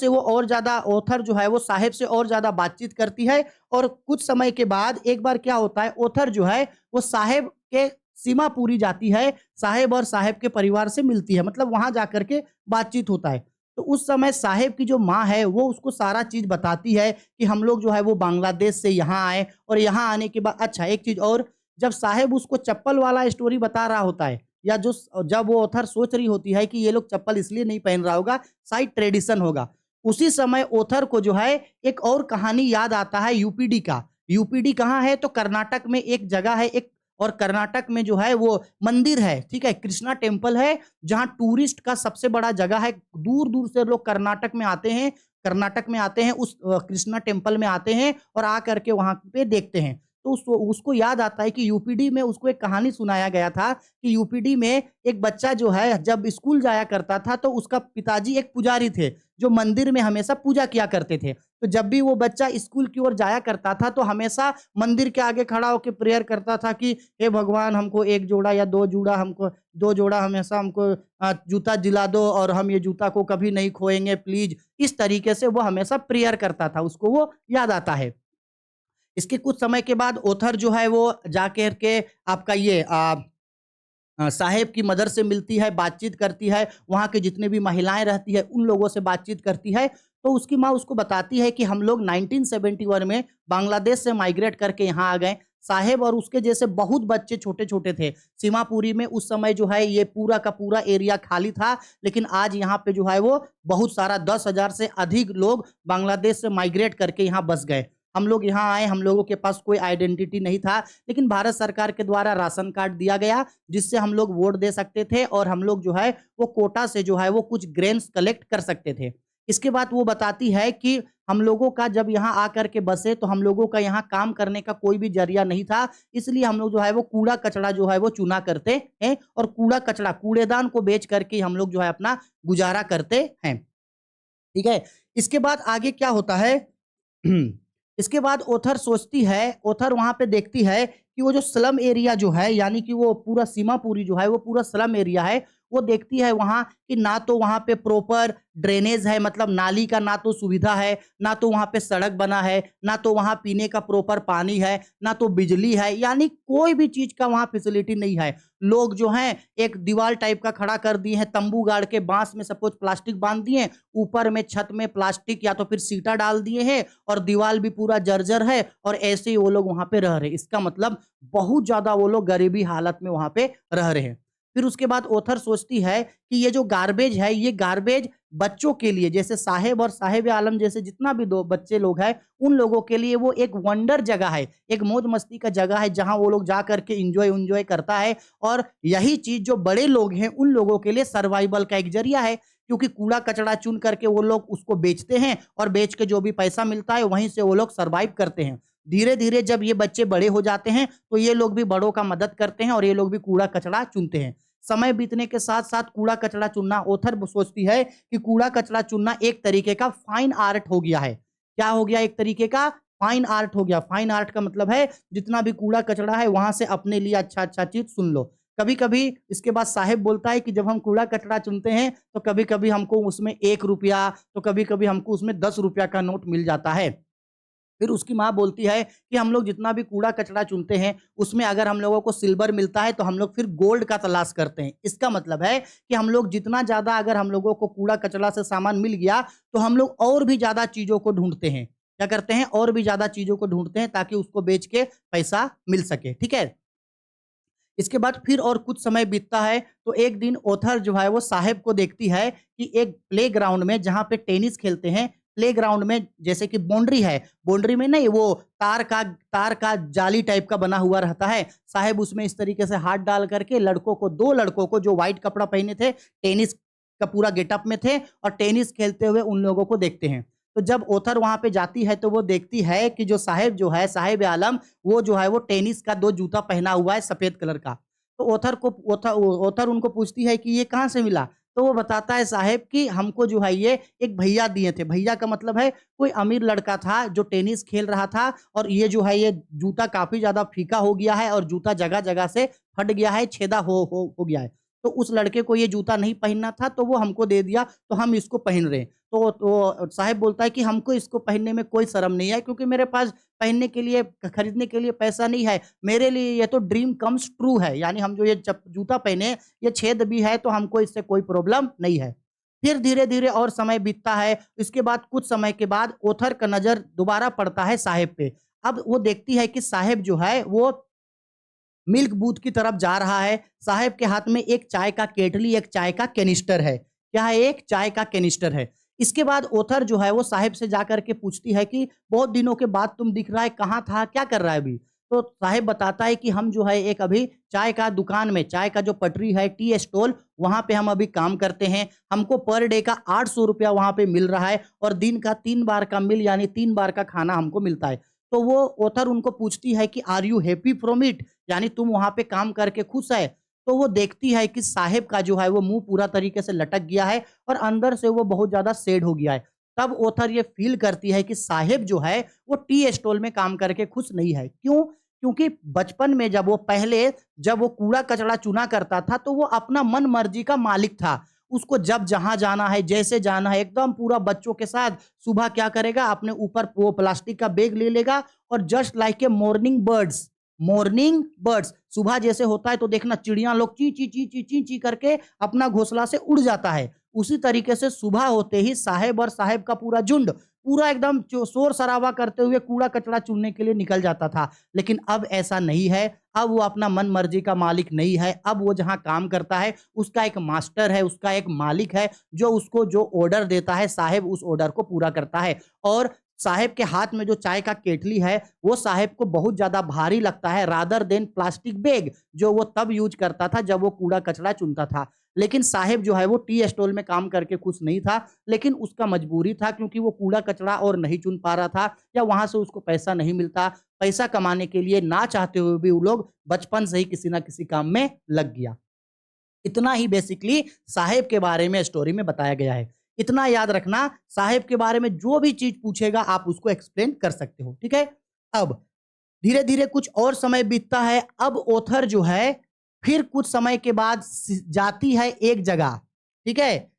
जो है वो साहेब से और ज़्यादा बातचीत करती है और कुछ समय के बाद एक बार क्या होता है, ऑथर जो है वो साहेब के सीमापुरी जाती है, साहेब और साहेब के परिवार से मिलती है, मतलब वहाँ जाकर के बातचीत होता है। तो उस समय साहेब की जो माँ है वो उसको सारा चीज़ बताती है कि हम लोग जो है वो बांग्लादेश से यहाँ आए और यहाँ आने के बाद अच्छा एक चीज़ और, जब साहेब उसको चप्पल वाला स्टोरी बता रहा होता है या जब वो ऑथर सोच रही होती है कि ये लोग चप्पल इसलिए नहीं पहन रहा होगा, शायद ट्रेडिशन होगा। उसी समय ऑथर को जो है एक और कहानी याद आता है यूपीडी का। यूपीडी कहाँ है? तो कर्नाटक में एक जगह है एक, और कर्नाटक में जो है वो मंदिर है, ठीक है? कृष्णा टेम्पल है, जहाँ टूरिस्ट का सबसे बड़ा जगह है। दूर-दूर से लोग कर्नाटक में आते हैं उस कृष्णा टेम्पल में आते हैं और आकर के वहाँ पे देखते हैं। तो उसको याद आता है कि यूपीडी में उसको एक कहानी सुनाया गया था कि यूपीडी में एक बच्चा जो है जब स्कूल जाया करता था तो उसका पिताजी एक पुजारी थे, जो मंदिर में हमेशा पूजा किया करते थे। तो जब भी वो बच्चा स्कूल की ओर जाया करता था तो हमेशा मंदिर के आगे खड़ा होकर प्रेयर करता था कि हे भगवान हमको 1 जोड़ा या 2 जोड़ा हमेशा हमको जूता दिला दो और हम ये जूता को कभी नहीं खोएँगे प्लीज़। इस तरीके से वो हमेशा प्रेयर करता था, उसको वो याद आता है। इसके कुछ समय के बाद ऑथर जो है वो जाकर के आपका साहेब की मदर से मिलती है, बातचीत करती है, वहाँ के जितने भी महिलाएँ रहती हैं, उन लोगों से बातचीत करती है। तो उसकी माँ उसको बताती है कि हम लोग 1971 में बांग्लादेश से माइग्रेट करके यहाँ आ गए। साहेब और उसके जैसे बहुत बच्चे छोटे-छोटे थे। सीमापुरी में उस समय जो है ये पूरा का पूरा एरिया खाली था, लेकिन आज यहाँ पे जो है वो बहुत सारा 10,000 से अधिक लोग बांग्लादेश से माइग्रेट करके यहाँ बस गए। हम लोग यहाँ आए, हम लोगों के पास कोई आइडेंटिटी नहीं था, लेकिन भारत सरकार के द्वारा राशन कार्ड दिया गया, जिससे हम लोग वोट दे सकते थे और हम लोग जो है वो कोटा से जो है वो कुछ ग्रेन्स कलेक्ट कर सकते थे। इसके बाद वो बताती है कि हम लोगों का जब यहाँ आकर के बसे तो हम लोगों का यहाँ काम करने का कोई भी ज़रिया नहीं था, इसलिए हम लोग जो है वो कूड़ा-कचरा जो है वो चुना करते हैं और कूड़ा-कचरा कूड़ेदान को बेच करके हम लोग जो है अपना गुज़ारा करते हैं। ठीक है? इसके बाद आगे क्या होता है इसके बाद ऑथर वहाँ पे देखती है कि वो जो स्लम एरिया जो है यानी कि वो पूरा सीमापुरी जो है वो पूरा स्लम एरिया है, वो देखती है वहाँ कि ना तो वहाँ पे प्रॉपर ड्रेनेज है, मतलब नाली का ना तो सुविधा है, ना तो वहाँ पे सड़क बना है, ना तो वहाँ पीने का प्रॉपर पानी है, ना तो बिजली है, यानी कोई भी चीज़ का वहाँ फैसिलिटी नहीं है। लोग जो हैं एक दीवार टाइप का खड़ा कर दिए हैं, तंबू गाड़ के बाँस में सपोज़ प्लास्टिक बाँध दिए हैं, ऊपर में छत में प्लास्टिक या तो फिर सीटा डाल दिए हैं और दीवार भी पूरा जर्जर है और ऐसे ही वो लोग वहाँ पे रह रहे हैं। इसका मतलब बहुत ज़्यादा वो लोग गरीबी हालत में वहाँ पे रह रहे हैं। फिर उसके बाद ऑथर सोचती है कि ये जो गार्बेज है, ये गार्बेज बच्चों के लिए जैसे साहेब और साहिब आलम जैसे जितना भी दो बच्चे लोग हैं, उन लोगों के लिए वो एक वंडर जगह है, एक मौज-मस्ती का जगह है जहाँ वो लोग जा कर के एन्जॉय करता है और यही चीज़ जो बड़े लोग हैं, उन लोगों के लिए सर्वाइवल का एक ज़रिया है। क्योंकि कूड़ा-कचरा चुन करके वो लोग उसको बेचते हैं और बेच के जो भी पैसा मिलता है, वहीं से वो लोग सर्वाइव करते हैं। धीरे-धीरे जब ये बच्चे बड़े हो जाते हैं, तो ये लोग भी बड़ों का मदद करते हैं और ये लोग भी कूड़ा-कचरा चुनते हैं। समय बीतने के साथ-साथ कूड़ा-कचरा चुनना ऑथर सोचती है कि कूड़ा-कचरा चुनना एक तरीके का फाइन आर्ट हो गया है। क्या हो गया? एक तरीके का फाइन आर्ट हो गया। फाइन आर्ट का मतलब है जितना भी कूड़ा-कचरा है वहाँ से अपने लिए अच्छा-अच्छा चीज़ चुन लो। कभी-कभी इसके बाद साहेब बोलता है कि जब हम कूड़ा-कचरा चुनते हैं, तो कभी-कभी हमको उसमें ₹1 तो कभी-कभी हमको उसमें ₹10 का नोट मिल जाता है। फिर उसकी माँ बोलती है कि हम लोग जितना भी कूड़ा-कचरा चुनते हैं, उसमें अगर हम लोगों को सिल्वर मिलता है, तो हम लोग फिर गोल्ड का तलाश करते हैं। इसका मतलब है कि हम लोग जितना ज़्यादा अगर हम लोगों को कूड़ा-कचरा से सामान मिल गया, तो हम लोग और भी ज़्यादा चीज़ों को ढूँढते हैं। क्या करते हैं? और भी ज़्यादा चीज़ों को ढूँढते हैं ताकि उसको बेच के पैसा मिल सके। ठीक है? इसके बाद फिर और कुछ समय बीतता है, तो एक दिन ऑथर जो है वो साहेब को देखती है कि एक प्लेग्राउंड में जहाँ पे टेनिस खेलते हैं, प्लेग्राउंड में जैसे कि बाउंड्री है, बाउंड्री में नहीं वो तार का जाली टाइप का बना हुआ रहता है। साहब उसमें इस तरीके से हाथ डाल करके लड़कों को 2 लड़कों को जो व्हाइट कपड़ा पहने थे, टेनिस का पूरा गेटअप में थे और टेनिस खेलते हुए उन लोगों को देखते हैं। तो जब ऑथर वहाँ पे जाती है तो वो देखती है कि जो साहिब जो है, साहिब आलम वो जो है वो टेनिस का 2 जूता पहना हुआ है सफ़ेद कलर का। तो ऑथर उनको पूछती है कि ये कहाँ से मिला? तो वो बताता है साहब कि हमको जो है ये एक भैया दिए थे। भैया का मतलब है कोई अमीर लड़का था जो टेनिस खेल रहा था और ये जो है ये जूता काफ़ी ज़्यादा फीका हो गया है और जूता जगह-जगह से फट गया है, छेदा हो गया है। तो उस लड़के को ये जूता नहीं पहनना था तो वो हमको दे दिया तो हम इसको पहन रहे हैं। तो साहब बोलता है कि हमको इसको पहनने में कोई शर्म नहीं है क्योंकि मेरे पास पहनने के लिए खरीदने के लिए पैसा नहीं है। मेरे लिए ये तो ड्रीम कम्स ट्रू है। यानी हम जो ये जूता पहने ये छेद भी है तो हमको इससे कोई प्रॉब्लम नहीं है। फिर धीरे-धीरे और समय बीतता है। इसके बाद कुछ समय के बाद ऑथर का नज़र दोबारा पड़ता है साहब पे। अब वो देखती है कि साहब जो है वो मिल्क बूथ की तरफ जा रहा है। साहब के हाथ में एक चाय का केटली, एक चाय का कैनिस्टर है। क्या है? एक चाय का कैनिस्टर है। इसके बाद ऑथर जो है वो साहब से जाकर के पूछती है कि बहुत दिनों के बाद तुम दिख रहा है, कहाँ था? क्या कर रहा है अभी? तो साहब बताता है कि हम जो है एक अभी चाय का दुकान में, चाय का जो पटरी है, टी स्टॉल, वहाँ पे हम अभी काम करते हैं। हमको पर डे का ₹800 वहाँ पे मिल रहा है और दिन का 3 बार का मील यानी 3 बार का खाना हमको मिलता है। तो वो ऑथर उनको पूछती है कि are you happy from it? यानी तुम वहाँ पे काम करके खुश है? तो वो देखती है कि साहिब का जो है वो मुँह पूरा तरीके से लटक गया है और अंदर से वो बहुत ज़्यादा सैड हो गया है। तब ऑथर ये फ़ील करती है कि साहिब जो है वो टी स्टॉल में काम करके खुश नहीं है। क्यों? क्योंकि बचपन में जब वो कूड़ा-कचरा चुना करता था तो वो अपना मन मर्ज़ी का मालिक था। उसको जब जहाँ जाना है, जैसे जाना है एकदम पूरा बच्चों के साथ सुबह क्या करेगा अपने ऊपर वो प्लास्टिक का बैग ले लेगा और just like a morning birds सुबह जैसे होता है तो देखना चिड़िया लोग ची ची ची ची ची ची करके अपना घोंसला से उड़ जाता है। उसी तरीके से सुबह होते ही साहेब और साहेब का पूरा झुंड पूरा एकदम शोर शराबा करते हुए कूड़ा कचरा चुनने के लिए निकल जाता था। लेकिन अब ऐसा नहीं है। अब वो अपना मन मर्जी का मालिक नहीं है। अब वो जहाँ काम करता है उसका एक मास्टर है, उसका एक मालिक है जो उसको जो ऑर्डर देता है साहेब उस ऑर्डर को पूरा करता है। और साहेब के हाथ में जो चाय का केटली है वो साहेब को बहुत ज़्यादा भारी लगता है रादर देन प्लास्टिक बैग जो वो तब यूज़ करता था जब वो कूड़ा-कचरा चुनता था। लेकिन साहेब जो है वो टी स्टॉल में काम करके खुश नहीं था, लेकिन उसका मजबूरी था क्योंकि वो कूड़ा-कचरा और नहीं चुन पा रहा था या वहाँ से उसको पैसा नहीं मिलता। पैसा कमाने के लिए ना चाहते हुए भी वो लोग बचपन से ही किसी न किसी काम में लग गया। इतना ही बेसिकली साहेब के बारे में स्टोरी में बताया गया है। इतना याद रखना साहेब के बारे में जो भी चीज़ पूछेगा आप उसको एक्सप्लेन कर सकते हो, ठीक है? अब धीरे-धीरे कुछ और समय बीतता है। अब ऑथर जो है फिर कुछ समय के बाद जाती है एक जगह, ठीक है?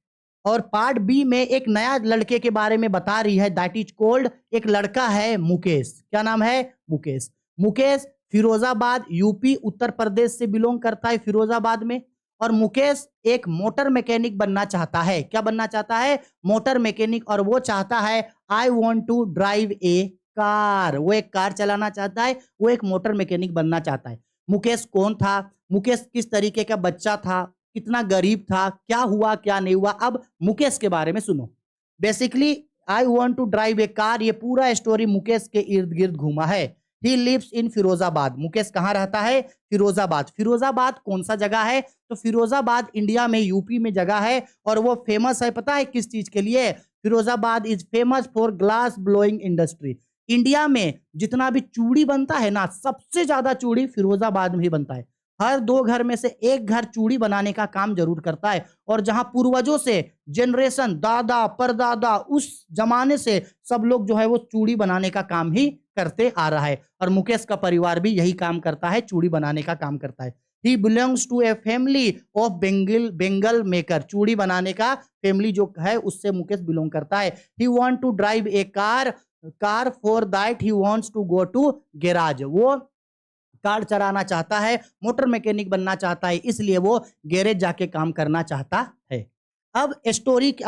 और पार्ट बी में एक नया लड़के के बारे में बता रही है दैट इज़ कॉल्ड एक लड़का है मुकेश। क्या नाम है? मुकेश। मुकेश फिरोज़ाबाद यूपी उत्तर प्रदेश से बिलॉन्ग करता है फिरोज़ाबाद में और मुकेश एक मोटर मैकेनिक बनना चाहता है। क्या बनना चाहता है? मोटर मैकेनिक और वो चाहता है I want to drive a car. वो एक कार चलाना चाहता है, वो एक मोटर मैकेनिक बनना चाहता है। मुकेश कौन था? मुकेश किस तरीके का बच्चा था? कितना गरीब था? क्या हुआ, क्या नहीं हुआ? अब मुकेश के बारे में सुनो। Basically I want to drive a car ये पूरा स्टोरी मुकेश के इर्द-गिर्द घूमा है। He lives in Firozabad. Mukesh कहाँ रहता है? फिरोज़ाबाद। फिरोज़ाबाद कौन-सा जगह है? तो फिरोज़ाबाद इंडिया में यूपी में जगह है और वो फेमस है पता है किस चीज़ के लिए? Firozabad is famous for glass blowing industry. India में जितना भी चूड़ी बनता है ना, सबसे ज़्यादा चूड़ी फिरोज़ाबाद में ही बनता है। हर 2 घर में से 1 घर चूड़ी बनाने का काम ज़रूर करता है और जहाँ पूर्वजों से जनरेशन दादा, परदादा उस ज़माने से सब लोग जो है वो चूड़ी बनाने का काम ही करते आ रहा है और मुकेश का परिवार भी यही काम करता है, चूड़ी बनाने का काम करता है। He belongs to a family of bangle maker चूड़ी बनाने का फैमिली जो है उससे मुकेश बिलॉन्ग करता है। He want to drive a car for that he wants to go to garage. वो कार चलाना चाहता है, मोटर मैकेनिक बनना चाहता है, इसलिए वो गैरेज जाके काम करना चाहता है। अब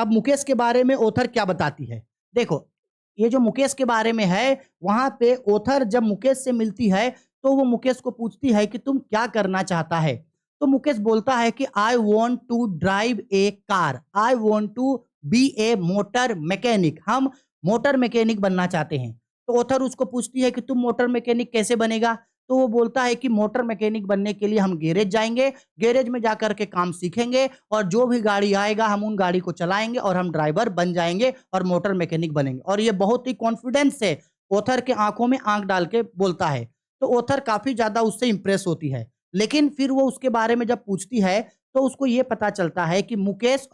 मुकेश के बारे में ऑथर क्या बताती है? देखो, ये जो मुकेश के बारे में है, वहाँ पे ऑथर जब मुकेश से मिलती है, तो वो मुकेश को पूछती है कि तुम क्या करना चाहता है? तो मुकेश बोलता है कि I want to drive a car, I want to be a motor mechanic. हम मोटर मैकेनिक बनना चाहते हैं। तो ऑथर उसको पूछती है कि तुम मोटर मैकेनिक कैसे बनेगा? तो वो बोलता है कि मोटर मैकेनिक बनने के लिए हम गैरेज जाएँगे, गैरेज में जाकर के काम सीखेंगे और जो भी गाड़ी आएगा हम उन गाड़ी को चलाएँगे और हम ड्राइवर बन जाएँगे और मोटर मैकेनिक बनेंगे। और ये बहुत ही कॉन्फिडेंस से ऑथर के आँखों में आँख डाल के बोलता है। तो ऑथर काफ़ी ज़्यादा उससे इम्प्रेस होती है। लेकिन फिर वो उसके बारे में जब पूछती है, तो उसको ये पता चलता है कि मुकेश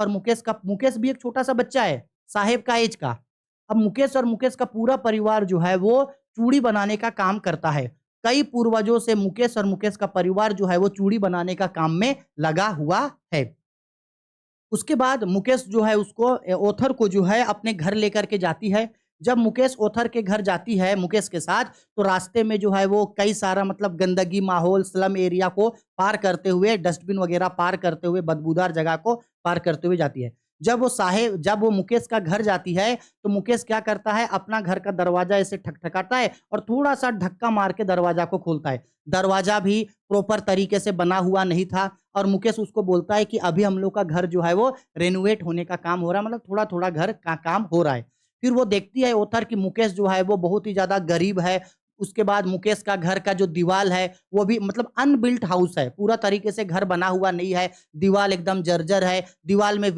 भी एक छोटा-सा बच्चा है, साहेब का ऐज का। अब मुकेश और मुकेश का पूरा परिवार जो है वो चूड़ी बनाने का काम करता है। कई पूर्वजों से मुकेश और मुकेश का परिवार जो है वो चूड़ी बनाने का काम में लगा हुआ है। उसके बाद मुकेश जो है उसको ऑथर को जो है अपने घर लेकर के जाती है। जब मुकेश ऑथर के घर जाती है मुकेश के साथ, तो रास्ते में जो है वो कई सारा मतलब गंदगी माहौल, स्लम एरिया को पार करते हुए, डस्टबिन वगैरह पार करते हुए, बदबूदार जगह को पार करते हुए जाती है। जब वो मुकेश का घर जाती है, तो मुकेश क्या करता है, अपना घर का दरवाज़ा ऐसे ठकठकाता है और थोड़ा-सा धक्का मार के दरवाज़ा को खोलता है। दरवाज़ा भी प्रॉपर तरीके से बना हुआ नहीं था और मुकेश उसको बोलता है कि अभी हम लोग का घर जो है वो रेनोवेट होने का काम हो रहा है, मतलब थोड़ा-थोड़ा घर का काम हो रहा है। फिर वो देखती है ऑथर कि मुकेश जो है वो बहुत ही ज़्यादा गरीब है। उसके बाद मुकेश का घर का जो दीवाल है वो भी मतलब अनबिल्ट हाउस है, पूरा तरीके से घर बना हुआ नहीं है। दीवाल एकदम जर्जर है, दीवाल में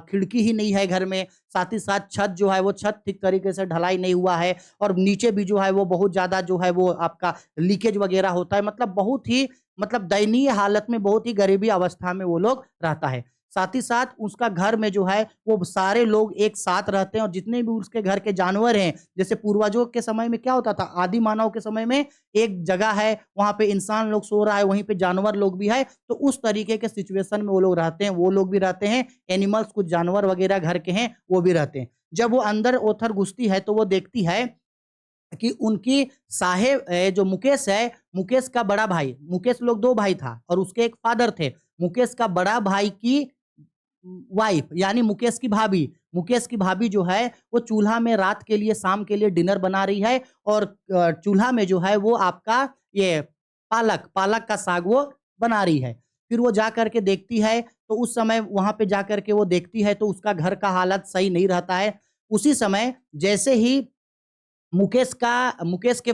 खिड़की ही नहीं है घर में। साथ ही साथ छत जो है वो छत ठीक तरीके से ढलाई नहीं हुआ है और नीचे भी जो है वो बहुत ज़्यादा जो है वो आपका लीकेज वगैरह होता है। मतलब बहुत ही मतलब दयनीय हालत में, बहुत ही गरीबी अवस्था में वो लोग रहता है। साथ ही साथ उसका घर में जो है वो सारे लोग एक साथ रहते हैं और जितने भी उसके घर के जानवर हैं, जैसे पूर्वजों के समय में क्या होता था, आदि मानव के समय में एक जगह है, वहाँ पे इंसान लोग सो रहा है, वहीं पे जानवर लोग भी है, तो उस तरीके के सिचुएशन में वो लोग रहते हैं, वो लोग भी रहते हैं, एनिमल्स कुछ जानवर वगैरह घर के हैं, वो भी रहते हैं। जब वो अंदर ओथर घुसती है, तो वो देखती है कि उनकी जो मुकेश है, मुकेश का बड़ा भाई, मुकेश लोग 2 भाई था और उसके एक फादर थे। मुकेश का बड़ा भाई की वाइफ यानी मुकेश की भाभी जो है वो चूल्हा में रात के लिए, शाम के लिए डिनर बना रही है और चूल्हा में जो है वो आपका ये पालक का साग वो बना रही है। फिर वो जा कर के देखती है, तो उस समय वहाँ पे जा कर के वो देखती है तो उसका घर का हालत सही नहीं रहता है। उसी समय जैसे ही मुकेश के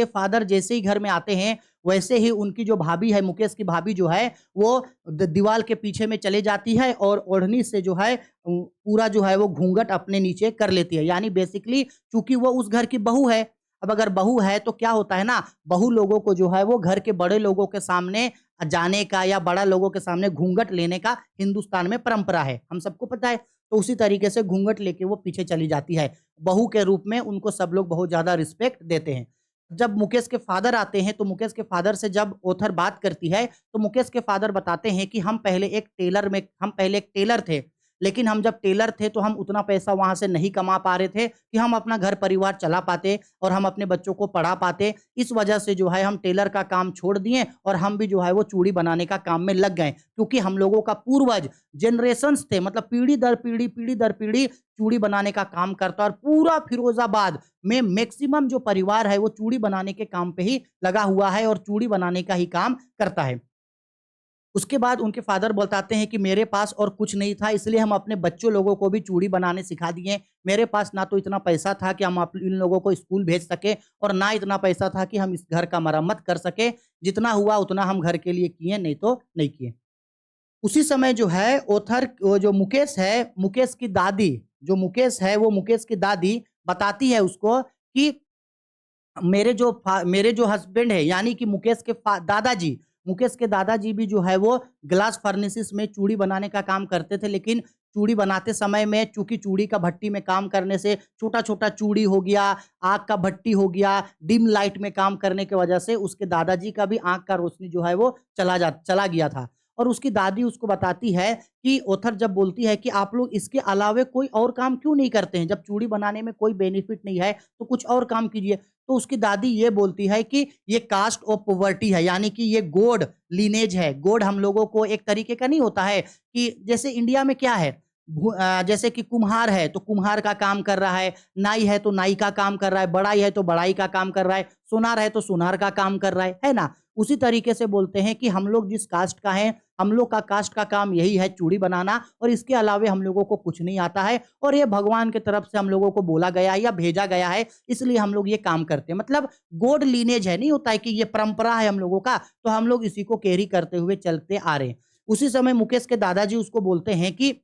फादर जैसे ही घर में आते हैं, वैसे ही उनकी जो भाभी है, मुकेश की भाभी जो है, वो दीवार के पीछे में चली जाती है और ओढ़नी से जो है पूरा जो है वो घूंघट अपने नीचे कर लेती है। यानी बेसिकली चूँकि वो उस घर की बहू है, अब अगर बहू है तो क्या होता है ना, बहू लोगों को जो है वो घर के बड़े लोगों के सामने जाने का या बड़ा लोगों के सामने घूंघट लेने का हिंदुस्तान में परंपरा है, हम सबको पता है। तो उसी तरीके से घूंघट लेके वो पीछे चली जाती है। बहू के रूप में उनको सब लोग बहुत ज़्यादा रिस्पेक्ट देते हैं। जब मुकेश के फादर आते हैं, तो मुकेश के फादर से जब ऑथर बात करती है, तो मुकेश के फादर बताते हैं कि हम पहले एक टेलर थे, लेकिन हम जब टेलर थे, तो हम उतना पैसा वहाँ से नहीं कमा पा रहे थे कि हम अपना घर-परिवार चला पाते और हम अपने बच्चों को पढ़ा पाते। इस वजह से जो है हम टेलर का काम छोड़ दिए और हम भी जो है वो चूड़ी बनाने का काम में लग गए, क्योंकि हम लोगों का पूर्वज जनरेशंस थे, मतलब पीढ़ी दर पीढ़ी चूड़ी बनाने का काम करता और पूरा फिरोजाबाद में मैक्सिमम जो परिवार है वो चूड़ी बनाने के काम पे ही लगा हुआ है और चूड़ी बनाने का ही काम करता है। उसके बाद उनके फादर बताते हैं कि मेरे पास और कुछ नहीं था, इसलिए हम अपने बच्चों लोगों को भी चूड़ी बनाने सिखा दिए। मेरे पास ना तो इतना पैसा था कि हम इन लोगों को स्कूल भेज सके और ना इतना पैसा था कि हम इस घर का मरम्मत कर सके। जितना हुआ उतना हम घर के लिए किए, नहीं तो नहीं किए। उसी समय जो है ओथर वो जो मुकेश है, मुकेश है वो मुकेश की दादी बताती है उसको कि मेरे जो हस्बैंड है यानी कि मुकेश के दादाजी भी जो है वो ग्लास फर्नेसिस में चूड़ी बनाने का काम करते थे, लेकिन चूड़ी बनाते समय में चूँकि चूड़ी का भट्टी में काम करने से छोटा-छोटा चूड़ी हो गया, आग का भट्टी हो गया, डिम लाइट में काम करने की वजह से उसके दादाजी का भी आँख का रोशनी जो है वो चला गया था। और उसकी दादी उसको बताती है कि ओथर जब बोलती है कि आप लोग इसके अलावे कोई और काम क्यों नहीं करते हैं? जब चूड़ी बनाने में कोई बेनिफिट नहीं है, तो कुछ और काम कीजिए। तो उसकी दादी ये बोलती है कि ये कास्ट ऑफ पॉवर्टी है, यानी कि ये गोड लिनेज है। गोड हम लोगों को एक तरीके का नहीं होता है कि जैसे इंडिया में क्या है, जैसे कि कुम्हार है तो कुम्हार का काम कर रहा है, नाई है तो नाई का काम कर रहा है, बढ़ई है तो बढ़ई का काम कर रहा है, सुनार है तो सुनार का काम कर रहा है ना? उसी तरीके से बोलते हैं कि हम लोग जिस कास्ट का है, हम लोग का कास्ट का काम यही है चूड़ी बनाना और इसके अलावे हम लोगों को कुछ नहीं आता है और ये भगवान की तरफ से हम लोगों को बोला गया है या भेजा गया है, इसलिए हम लोग ये काम करते हैं। मतलब गॉड लीनेज है, नहीं होता है कि ये परंपरा है हम लोगों का, तो हम लोग इसी को कैरी करते हुए चलते आ रहे हैं। उसी समय मुकेश के दादाजी उसको बोलते हैं कि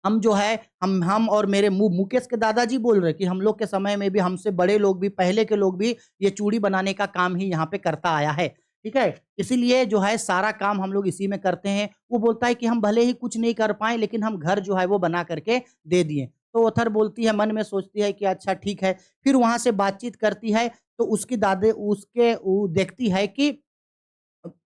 हम जो है हम और मेरे मुकेश के दादाजी बोल रहे हैं कि हम लोग के समय में भी हमसे बड़े लोग भी, पहले के लोग भी ये चूड़ी बनाने का काम ही यहाँ पे करता आया है, ठीक है? इसीलिए जो है सारा काम हम लोग इसी में करते हैं। वो बोलता है कि हम भले ही कुछ नहीं कर पाएँ लेकिन हम घर जो है वो बना करके दे दिए। तो ओथर बोलती है, मन में सोचती है कि अच्छा ठीक है। फिर वहाँ से बातचीत करती है तो उसकी दादी उसके वो देखती है कि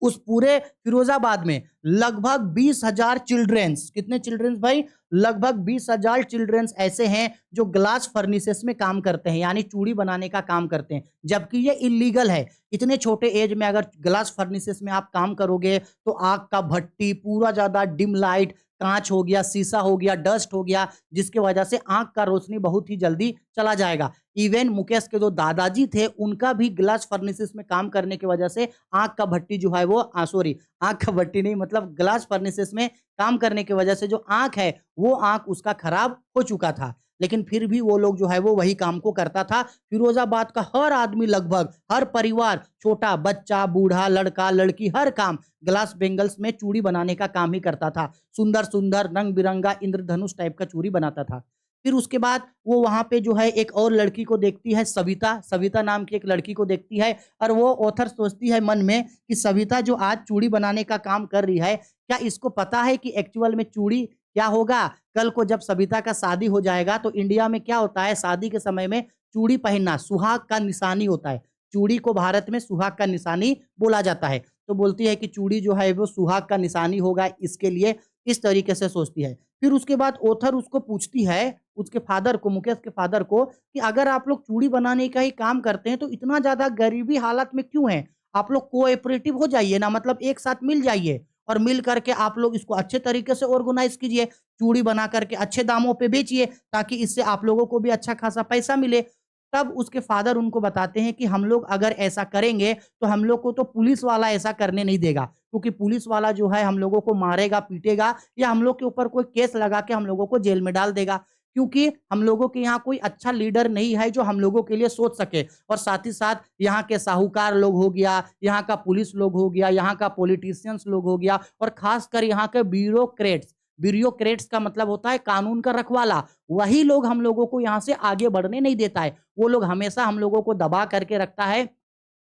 उस पूरे फिरोजाबाद में लगभग 20,000 चिल्ड्रंस, कितने चिल्ड्रंस भाई? लगभग 20,000 चिल्ड्रंस ऐसे हैं जो ग्लास फर्निसेस में काम करते हैं, यानी चूड़ी बनाने का काम करते हैं, जबकि ये इलीगल है। इतने छोटे एज में अगर ग्लास फर्निसेस में आप काम करोगे तो आग का भट्टी, पूरा ज़्यादा डिम लाइट, कांच हो गया, शीशा हो गया, डस्ट हो गया, जिसकी वजह से आँख का रोशनी बहुत ही जल्दी चला जाएगा। इवन मुकेश के जो दादाजी थे, उनका भी ग्लास फर्निसेस में काम करने की वजह से आँख का भट्टी जो है वो सॉरी, आँख का भट्टी नहीं, मतलब ग्लास फर्निसेस में काम करने की वजह से जो आँख है, वो आँख उसका खराब हो चुका था। लेकिन फिर भी वो लोग जो है वो वही काम को करता था। फिरोज़ाबाद का हर आदमी, लगभग हर परिवार, छोटा बच्चा, बूढ़ा, लड़का, लड़की, हर काम ग्लास बैंगल्स में चूड़ी बनाने का काम ही करता था। सुंदर-सुंदर, रंग-बिरंगा इंद्रधनुष टाइप का चूड़ी बनाता था। फिर उसके बाद वो वहाँ पे जो है एक और लड़की को देखती है, सविता, सविता नाम की एक लड़की को देखती है और वो ऑथर सोचती है मन में कि सविता जो आज चूड़ी बनाने का काम कर रही है, क्या इसको पता है कि एक्चुअल में चूड़ी क्या होगा? कल को जब सविता का शादी हो जाएगा तो इंडिया में क्या होता है, शादी के समय में चूड़ी पहनना सुहाग का निशानी होता है। चूड़ी को भारत में सुहाग का निशानी बोला जाता है। तो बोलती है कि चूड़ी जो है वो सुहाग का निशानी होगा, इसके लिए इस तरीके से सोचती है। फिर उसके बाद ऑथर उसको पूछती है, उसके फादर को, मुकेश के फादर को, कि अगर आप लोग चूड़ी बनाने का ही काम करते हैं तो इतना ज़्यादा गरीबी हालत में क्यों हैं? आप लोग कोऑपरेटिव हो जाइए ना, मतलब एक साथ मिल जाइए और मिल करके आप लोग इसको अच्छे तरीके से ऑर्गेनाइज़ कीजिए। चूड़ी बना करके अच्छे दामों पे बेचिए ताकि इससे आप लोगों को भी अच्छा खासा पैसा मिले। तब उसके फादर उनको बताते हैं कि हम लोग अगर ऐसा करेंगे तो हम लोग को तो पुलिस वाला ऐसा करने नहीं देगा, क्योंकि पुलिस वाला जो है हम लोगों को मारेगा, पीटेगा या हम लोग के ऊपर कोई केस लगा के हम लोगों को जेल में डाल देगा। क्योंकि हम लोगों के यहाँ कोई अच्छा लीडर नहीं है जो हम लोगों के लिए सोच सके, और साथ ही साथ यहाँ के साहूकार लोग हो गया, यहाँ का पुलिस लोग हो गया, यहाँ का पॉलिटिशियंस लोग हो गया और खासकर यहाँ के ब्यूरोक्रेट्स, ब्यूरोक्रेट्स का मतलब होता है कानून का रखवाला, वही लोग हम लोगों को यहाँ से आगे बढ़ने नहीं देता है। वो लोग हमेशा हम लोगों को दबा करके रखता है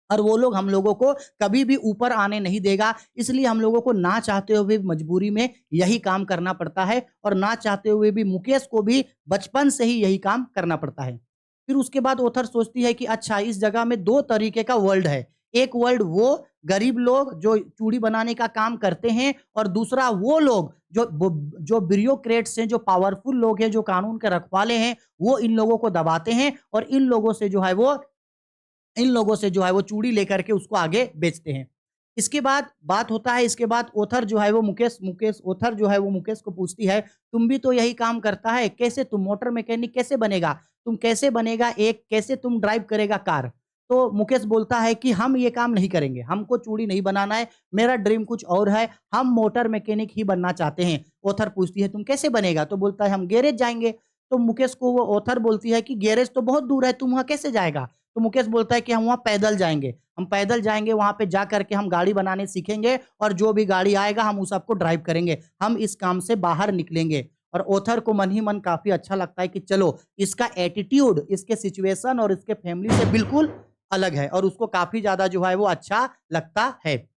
और वो लोग हम लोगों को कभी भी ऊपर आने नहीं देगा। इसलिए हम लोगों को ना चाहते हुए भी मजबूरी में यही काम करना पड़ता है और ना चाहते हुए भी मुकेश को भी बचपन से ही यही काम करना पड़ता है। फिर उसके बाद ऑथर सोचती है कि अच्छा, इस जगह में 2 तरीके का वर्ल्ड है। एक वर्ल्ड वो गरीब लोग जो चूड़ी बनाने का काम करते हैं और दूसरा वो लोग जो ब्यूरोक्रेट्स हैं, जो पावरफुल लोग हैं, जो कानून के रखवाले हैं, वो इन लोगों को दबाते हैं और इन लोगों से जो है वो चूड़ी लेकर के उसको आगे बेचते हैं। इसके बाद बात होता है, इसके बाद ऑथर जो है वो मुकेश ऑथर जो है वो मुकेश को पूछती है, तुम भी तो यही काम करता है, कैसे तुम मोटर मैकेनिक कैसे बनेगा? तुम कैसे बनेगा एक कैसे तुम ड्राइव करेगा कार? तो मुकेश बोलता है कि हम ये काम नहीं करेंगे, हमको चूड़ी नहीं बनाना है, मेरा ड्रीम कुछ और है, हम मोटर मैकेनिक ही बनना चाहते हैं। ऑथर पूछती है, तुम कैसे बनेगा? तो बोलता है, हम गैरेज जाएँगे। तो मुकेश को वो ऑथर बोलती है कि गैरेज तो बहुत दूर है, तुम वहाँ कैसे जाएगा? तो मुकेश बोलता है कि हम वहाँ पैदल जाएँगे। हम पैदल जाएँगे, वहाँ पे जा कर के हम गाड़ी बनाने सीखेंगे और जो भी गाड़ी आएगा हम उस सबको ड्राइव करेंगे। हम इस काम से बाहर निकलेंगे। और ऑथर को मन ही मन काफ़ी अच्छा लगता है कि चलो, इसका एटीट्यूड, इसके सिचुएशन और इसके फैमिली से बिल्कुल अलग है और उसको काफ़ी ज़्यादा जो है वो अच्छा लगता है।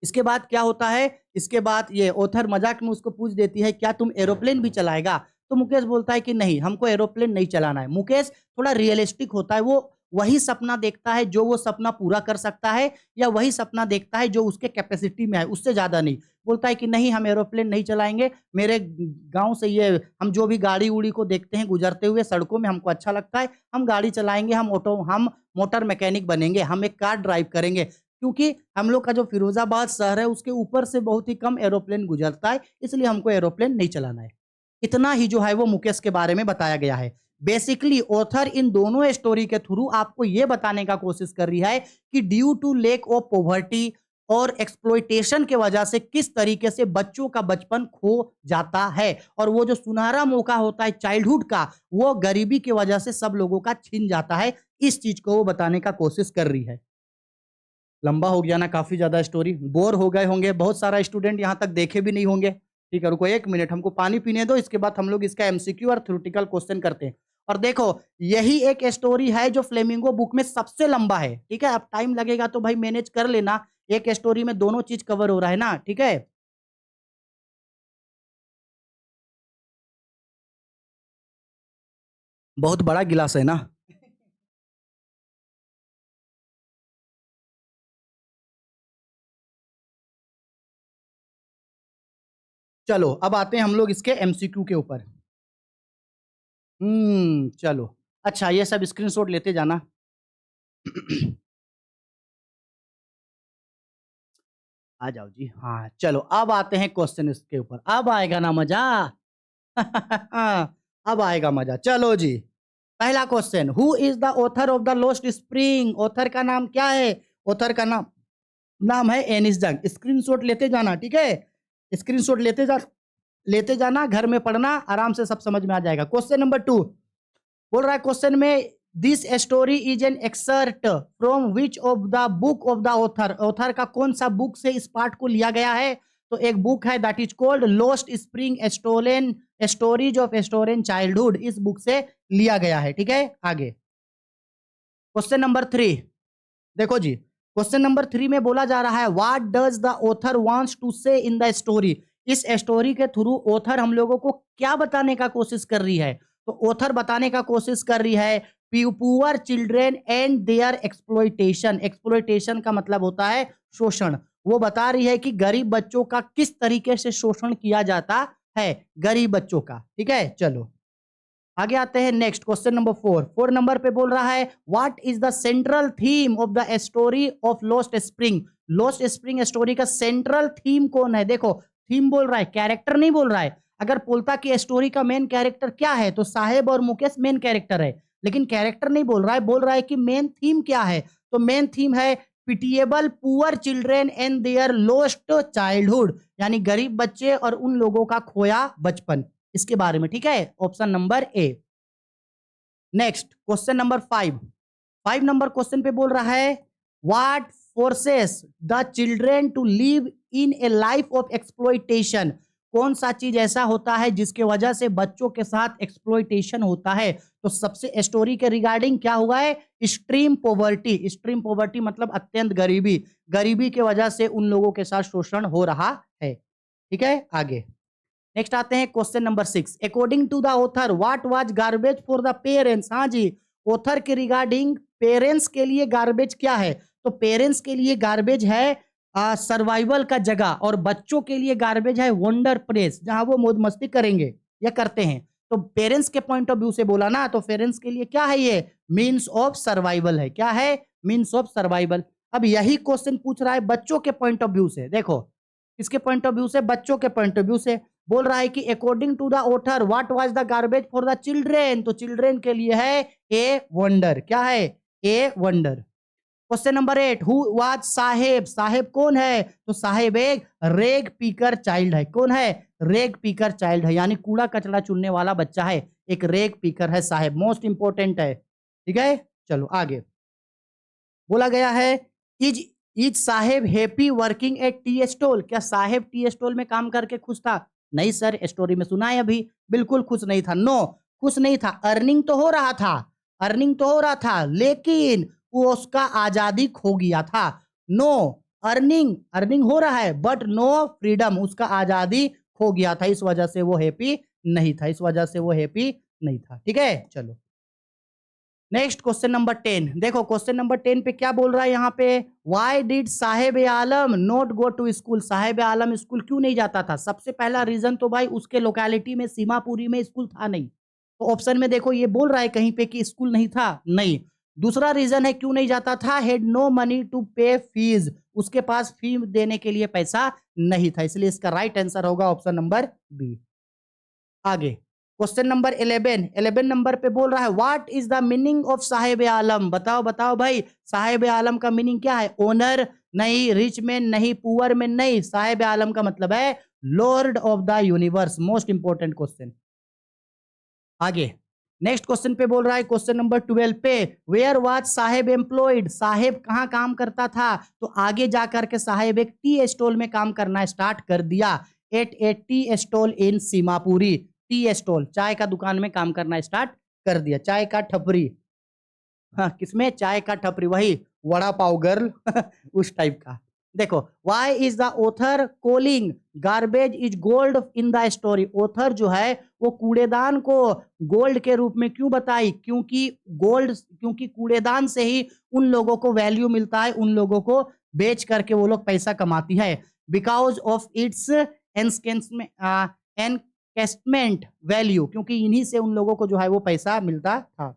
इसके बाद क्या होता है, इसके बाद ये ऑथर मज़ाक में उसको पूछ देती है, क्या तुम एरोप्लेन भी चलाएगा? तो मुकेश बोलता है कि नहीं, हमको एरोप्लेन नहीं चलाना है। मुकेश थोड़ा रियलिस्टिक होता है, वो वही सपना देखता है जो वो सपना पूरा कर सकता है या वही सपना देखता है जो उसके कैपेसिटी में है, उससे ज़्यादा नहीं। बोलता है कि नहीं, हम एरोप्लेन नहीं चलाएँगे, मेरे गाँव से ये हम जो भी गाड़ी-उड़ी को देखते हैं गुज़रते हुए सड़कों में, हमको अच्छा लगता है, हम गाड़ी चलाएँगे, हम मोटर मैकेनिक बनेंगे, हम एक कार ड्राइव करेंगे। क्योंकि हम लोग का जो फिरोज़ाबाद शहर है उसके ऊपर से बहुत ही कम एरोप्लेन गुज़रता है, इसलिए हमको एरोप्लेन नहीं चलाना है। इतना ही जो है वो मुकेश के बारे में बताया गया है। बेसिकली ऑथर इन दोनों स्टोरी के थ्रू आपको यह बताने का कोशिश कर रही है कि due to lack of poverty और एक्सप्लॉइटेशन के वजह से किस तरीके से बच्चों का बचपन खो जाता है, और वो जो सुनहरा मौका होता है चाइल्डहुड का, वो गरीबी की वजह से सब लोगों का छिन जाता है। इस चीज को वो बताने का कोशिश कर रही है। लंबा हो गया ना काफी ज्यादा स्टोरी, बोर हो गए होंगे, बहुत सारा स्टूडेंट यहां तक देखे भी नहीं होंगे। ठीक है, रुको 1 मिनट, हमको पानी पीने दो, इसके बाद हम लोग इसका एमसीक्यू और थ्योरेटिकल क्वेश्चन करते हैं। और देखो, यही एक स्टोरी है जो फ्लेमिंगो बुक में सबसे लंबा है। ठीक है, अब टाइम लगेगा तो भाई मैनेज कर लेना, एक स्टोरी में दोनों चीज कवर हो रहा है ना। ठीक है, बहुत बड़ा गिलास है ना। चलो अब आते हैं हम लोग इसके एमसीक्यू के ऊपर। चलो, अच्छा ये सब स्क्रीनशॉट लेते जाना। आ जाओ जी, हाँ चलो अब आते हैं क्वेश्चन इसके ऊपर, अब आएगा ना मजा। अब आएगा मजा, चलो जी। पहला question, who is the author of the lost spring? Author का नाम क्या है? ऑथर का नाम नाम है एनिस जंग। स्क्रीनशॉट लेते जाना, ठीक है, स्क्रीनशॉट लेते जाना, घर में पढ़ना, आराम से सब समझ में आ जाएगा। क्वेश्चन नंबर 2 बोल रहा है, क्वेश्चन में this story is an exert from which of the book of the author? Author का कौन सा बुक से इस पार्ट को लिया गया है? तो एक बुक है that is called lost spring stolen stories of stolen childhood, इस बुक से लिया गया है। ठीक है, आगे क्वेश्चन नंबर 3 देखो जी। क्वेश्चन नंबर 3 में बोला जा रहा है, what does the author wants to say in the story? इस स्टोरी के थ्रू ऑथर हम लोगों को क्या बताने का कोशिश कर रही है? तो ऑथर बताने का कोशिश कर रही है poor children and their exploitation. Exploitation का मतलब होता है शोषण। वो बता रही है कि गरीब बच्चों का किस तरीके से शोषण किया जाता है, गरीब बच्चों का। ठीक है, चलो आगे आते हैं। नेक्स्ट क्वेश्चन नंबर 4 नंबर पे बोल रहा है, what is the central theme of the story of lost spring? Lost spring story का सेंट्रल थीम कौन है? देखो, थीम बोल रहा है, कैरेक्टर नहीं बोल रहा है। अगर बोलता कि स्टोरी का मेन कैरेक्टर क्या है तो साहेब और मुकेश मेन कैरेक्टर है, लेकिन कैरेक्टर नहीं बोल रहा है, बोल रहा है कि मेन थीम क्या है। तो मेन थीम है pitiable poor children and their lost childhood, यानी गरीब बच्चे और उन लोगों का खोया बचपन, इसके बारे में। ठीक है, option number A. Next question number 5 number question पे बोल रहा है, what forces the children to live in a life of exploitation? कौन सा चीज ऐसा होता है जिसके वजह से बच्चों के साथ एक्सप्लॉइटेशन होता है? तो सबसे स्टोरी के रिगार्डिंग क्या हुआ है? Extreme poverty. एक्सट्रीम पॉवर्टी मतलब अत्यंत गरीबी, गरीबी के वजह से उन लोगों के साथ शोषण हो रहा है। ठीक है, आगे नेक्स्ट आते हैं question number 6, according to the author what was garbage for the parents? हाँ जी, ऑथर के रिगार्डिंग पेरेंट्स के लिए गार्बेज क्या है? तो पेरेंट्स के लिए गार्बेज है सर्वाइवल का जगह, और बच्चों के लिए गार्बेज है वंडर प्लेस, जहां वो मौज मस्ती करेंगे या करते हैं। तो पेरेंट्स के पॉइंट ऑफ व्यू से बोला ना, तो पेरेंट्स के लिए क्या है? ये मीन्स ऑफ सर्वाइवल है। क्या है? Means of survival. अब यही क्वेश्चन पूछ रहा है बच्चों के पॉइंट ऑफ व्यू से। देखो, किसके पॉइंट ऑफ व्यू से? बच्चों के पॉइंट ऑफ व्यू से। बोल रहा है कि according to the author what was the garbage for the children? तो चिल्ड्रेन के लिए है ए वंडर। क्या है? A wonder. Question number 8, who was Saheb? Saheb कौन है? तो साहेब एक रेग पीकर चाइल्ड है। कौन है? रेग पीकर चाइल्ड है, यानी कूड़ा कचरा चुनने वाला बच्चा है, एक रेग पीकर है साहेब, मोस्ट इंपोर्टेंट है। ठीक है, चलो आगे बोला गया है, is is Saheb happy working at tea stall? क्या साहेब टी स्टॉल में काम करके खुश था? नहीं सर, स्टोरी में सुना है अभी, बिल्कुल खुश नहीं था। नो, खुश नहीं था। अर्निंग तो हो रहा था, अर्निंग तो हो रहा था, लेकिन वो उसका आजादी खो गया था। नो, अर्निंग अर्निंग हो रहा है बट नो फ्रीडम, उसका आजादी खो गया था, इस वजह से वो हैप्पी नहीं था, इस वजह से वो हैप्पी नहीं था। ठीक है, चलो नेक्स्ट क्वेश्चन नंबर 10 देखो। क्वेश्चन नंबर 10 पे क्या बोल रहा है यहाँ पे, why did Saheb Alam not go to school? Saheb Alam school क्यों नहीं जाता था? सबसे पहला रीजन तो भाई उसके लोकेलिटी में सीमापुरी में स्कूल था नहीं। तो ऑप्शन में देखो ये बोल रहा है कहीं पे कि स्कूल नहीं था, नहीं। दूसरा रीजन है क्यों नहीं जाता था, हैड नो मनी टू पे फीस, उसके पास फी देने के लिए पैसा नहीं था, इसलिए इसका राइट आंसर होगा ऑप्शन नंबर बी। आगे क्वेश्चन नंबर 11 नंबर पे बोल रहा है what is the meaning of Sahib Alam. बताओ बताओ भाई, साहिब आलम का मीनिंग क्या है? ओनर नहीं, रिच मैन नहीं, पुअर मैन नहीं, साहिब आलम का मतलब है Lord of the universe. Most important question. आगे नेक्स्ट क्वेश्चन पे बोल रहा है क्वेश्चन नंबर 12 पे वेयर वाज साहेब एम्प्लॉयड। साहेब कहां काम करता था? तो आगे जाकर के साहेब एक टी स्टॉल में काम करना स्टार्ट कर दिया। At a tea stall in Seemapuri. Tea stall चाय का दुकान में काम करना स्टार्ट कर दिया, चाय का ठपरी। हाँ, किसमें? चाय का ठपरी, वही वड़ा पाव गर्ल उस टाइप का। देखो why is the author calling garbage is gold in the story. Author जो है वो कूड़ेदान को गोल्ड के रूप में क्यों बताई? क्योंकि कूड़ेदान से ही उन लोगों को वैल्यू मिलता है, उन लोगों को बेच करके वो लोग पैसा कमाती है। बिकॉज ऑफ इट्स एनकेस्टमेंट वैल्यू, क्योंकि इन्हीं से उन लोगों को जो है वो पैसा मिलता था।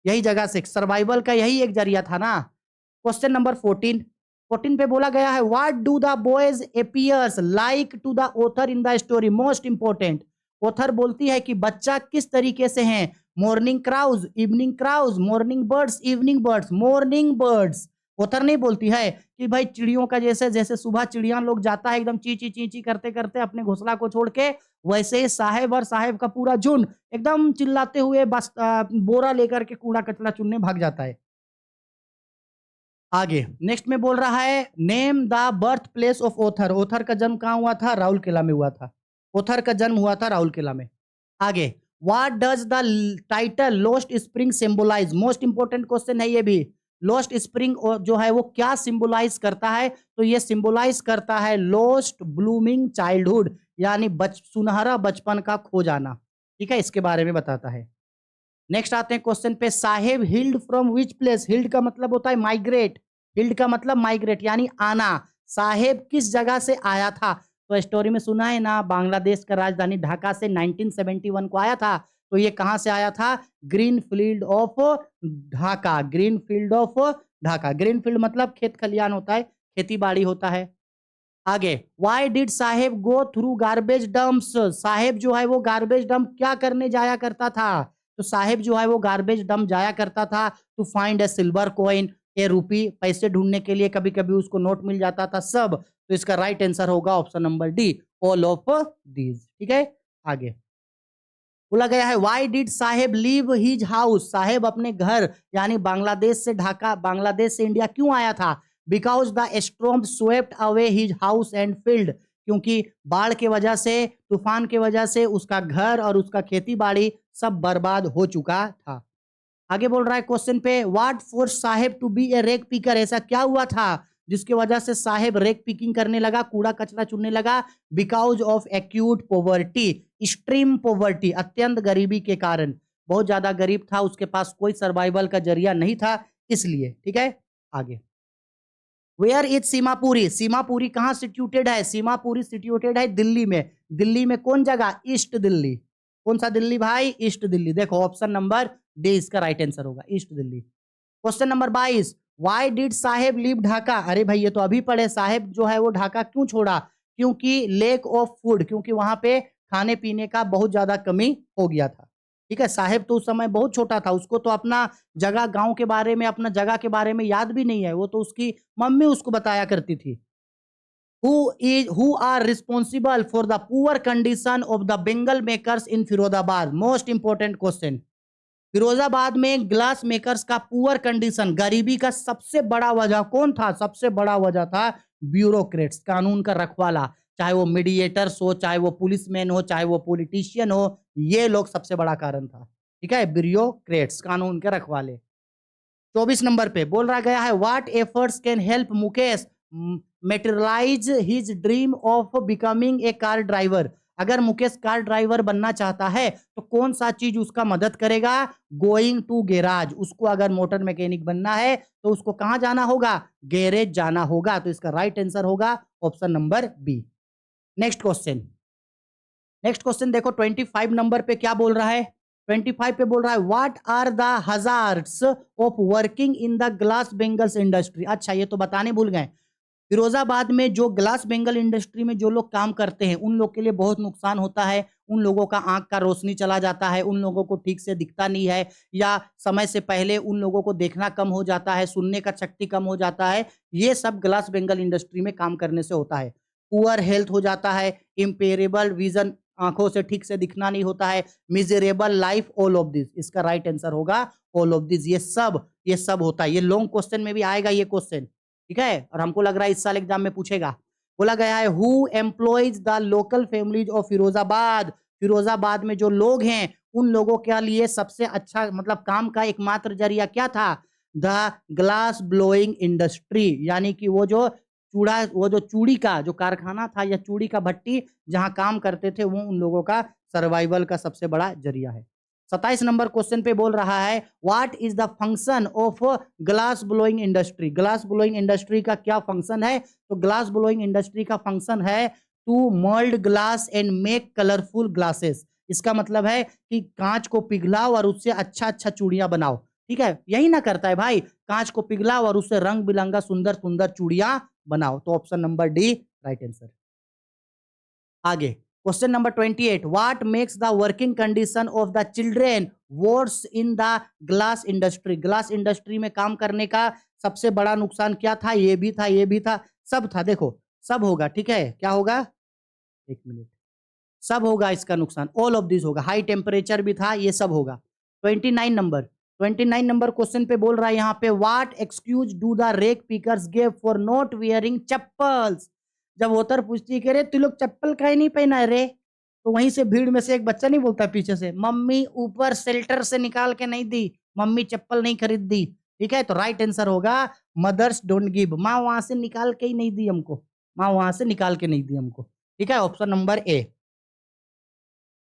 यही जगह से सर्वाइवल का यही एक जरिया था ना। क्वेश्चन नंबर 14 पे बोला गया है what do the boys appears like to the author in the story. Most important, author बोलती है कि बच्चा किस तरीके से हैं? Morning crows, evening crows, morning birds, evening birds, morning birds. Author नहीं बोलती है कि भाई चिड़ियों का जैसे जैसे सुबह चिड़िया लोग जाता है एकदम ची ची ची ची करते करते अपने घोंसला को छोड़ के, वैसे ही साहेब और साहेब का पूरा झुंड एकदम चिल्लाते हुए बस बोरा लेकर के कूड़ा कचरा चुनने भाग जाता है। आगे नेक्स्ट में बोल रहा है name the birth place of author. Author का जन्म कहाँ हुआ था? राउरकेला में हुआ था। ऑथर का जन्म हुआ था राउरकेला में। आगे what does the title lost spring symbolise. Most important question है ये भी। लॉस्ट स्प्रिंग जो है वो क्या सिंबलाइज करता है? तो ये सिंबलाइज करता है लॉस्ट ब्लूमिंग चाइल्डहुड, यानी सुनहरा बचपन का खो जाना। ठीक है, इसके बारे में बताता है। नेक्स्ट आते हैं क्वेश्चन पे Saheb hailed from which place. Hailed का मतलब होता है माइग्रेट, हिल्ड का मतलब माइग्रेट यानी आना। साहेब किस जगह से आया था? तो स्टोरी में सुना है ना, बांग्लादेश का राजधानी ढाका से 1971 को आया था। तो ये कहां से आया था? Green field of Dhaka, green field of Dhaka. Green field मतलब खेत खलियान होता है, खेती बाड़ी होता है। आगे why did Saheb go through garbage dumps. Saheb जो है वो गार्बेज डंप क्या करने जाया करता था? तो साहेब जो है वो गार्बेज डंप जाया करता था to find a silver coin, a rupee, पैसे ढूंढने के लिए। कभी कभी उसको नोट मिल जाता था सब। तो इसका राइट आंसर होगा option number D, all of these. ठीक है, आगे बोला गया है why did Saheb leave his house. Saheb अपने घर यानी बांग्लादेश से ढाका, बांग्लादेश से इंडिया क्यों आया था? Because the storm swept away his house and field. क्योंकि बाढ़ के वजह से, तूफान के वजह से उसका घर और उसका खेती बाड़ी सब बर्बाद हो चुका था। आगे बोल रहा है क्वेश्चन पे what force Saheb to be a rag picker. ऐसा क्या हुआ था जिसकी वजह से साहेब रेक पिकिंग करने लगा, कूड़ा कचरा चुनने लगा? Because of acute poverty, extreme poverty, अत्यंत गरीबी के कारण। बहुत ज्यादा गरीब था, उसके पास कोई सर्वाइवल का जरिया नहीं था, इसलिए। ठीक है, आगे वेयर इज सीमापुरी। सीमापुरी कहां सिट्यूटेड है? सीमापुरी सिट्यूटेड है दिल्ली में। दिल्ली में कौन जगह? ईस्ट दिल्ली। कौन सा दिल्ली भाई? ईस्ट दिल्ली। देखो ऑप्शन नंबर डी इसका राइट आंसर होगा, east Delhi. Question number 22 why did Saheb leave Dhaka. अरे भाई ये तो अभी पढ़े, साहेब जो है वो ढाका क्यों छोड़ा? क्योंकि लेक ऑफ फूड, क्योंकि वहां पे खाने पीने का बहुत ज्यादा कमी हो गया था। ठीक है, साहेब तो उस समय बहुत छोटा था, उसको तो अपना जगह, गांव के बारे में, अपना जगह के बारे में याद भी नहीं है। वो तो उसकी मम्मी उसको बताया करती थी। Who are responsible for the poor condition of the Bengal makers in Firozabad? Most important question. Firozabad में ग्लास मेकर्स का पुअर कंडीशन, गरीबी का सबसे बड़ा वजह कौन था? सबसे बड़ा वजह था ब्यूरोक्रेट्स, कानून का रखवाला। चाहे वो मीडिएटर्स हो, चाहे वो पुलिसमैन हो, चाहे वो पॉलिटिशियन हो, ये लोग सबसे बड़ा कारण था। ठीक है, ब्यूरोक्रेट्स, कानून के रखवाले। 24 नंबर पे बोल रहा गया है what efforts can help Mukesh materialise his dream of becoming a car driver. अगर मुकेश कार ड्राइवर बनना चाहता है तो कौन सा चीज उसका मदद करेगा? Going to garage. उसको अगर मोटर मैकेनिक बनना है तो उसको कहां जाना होगा? गैरेज जाना होगा। तो इसका राइट आंसर होगा option number B. Next question, next question देखो 25 नंबर पे क्या बोल रहा है? 25 पे बोल रहा है what are the hazards of working in the glass bangles industry. अच्छा ये तो बताने भूल गए, फिरोजाबाद में जो ग्लास बेंगल इंडस्ट्री में जो लोग काम करते हैं उन लोग के लिए बहुत नुकसान होता है। उन लोगों का आंख का रोशनी चला जाता है, उन लोगों को ठीक से दिखता नहीं है, या समय से पहले उन लोगों को देखना कम हो जाता है, सुनने का शक्ति कम हो जाता है। ये सब ग्लास बेंगल इंडस्ट्री में काम करने से होता है। पुअर हेल्थ हो जाता है, इम्पेरेबल विजन, आंखों से ठीक से दिखना नहीं होता है, miserable life, all of this. इसका राइट आंसर होगा ऑल ऑफ दिस। ये सब होता है। ये लॉन्ग क्वेश्चन में भी आएगा ये क्वेश्चन, ठीक है, और हमको लग रहा है इस साल एग्जाम में पूछेगा। बोला गया है who employees the local families of Firozabad. Firozabad में जो लोग हैं उन लोगों के लिए सबसे अच्छा मतलब काम का एकमात्र जरिया क्या था? द ग्लास ब्लोइंग इंडस्ट्री, यानी कि वो जो चूड़ी का जो कारखाना था या चूड़ी का भट्टी जहां काम करते थे, वो उन लोगों का सर्वाइवल का सबसे बड़ा जरिया है। 27 नंबर क्वेश्चन पे बोल रहा है what is the function of glass blowing industry. Glass blowing industry का क्या फंक्शन है? तो ग्लास ब्लोइंग इंडस्ट्री का फंक्शन है to mould glass and make colourful glasses. इसका मतलब है कि कांच को पिघलाओ और उससे अच्छा अच्छा चूड़ियां बनाओ, ठीक है, यही ना करता है भाई, कांच को पिघलाओ और उससे रंग बिरंगा सुंदर सुंदर चूड़ियां बनाओ। तो option number D right answer. आगे question number 28 what makes the working condition of the children worse in the glass industry. Glass industry में काम करने का सबसे बड़ा नुकसान क्या था? ये भी था, ये भी था, सब था। देखो सब होगा, ठीक है, क्या होगा, एक मिनट, सब होगा इसका नुकसान, ऑल ऑफ दिस होगा। हाई टेम्परेचर भी था, ये सब होगा। 29 नंबर क्वेश्चन पे बोल रहा है यहाँ पे what excuse do the rag pickers give for not wearing chappals. जब वोटर पूछती है कि रे तू लोग चप्पल काहे नहीं पहना है रे, तो वहीं से भीड़ में से एक बच्चा नहीं बोलता पीछे से, मम्मी ऊपर शेल्टर से निकाल के नहीं दी, मम्मी चप्पल नहीं खरीद दी, ठीक है। तो राइट आंसर होगा मदर्स डोंट गिव, माँ वहां से निकाल के ही नहीं दी हमको, माँ वहां से निकाल के नहीं दी हमको, ठीक है, ऑप्शन नंबर ए।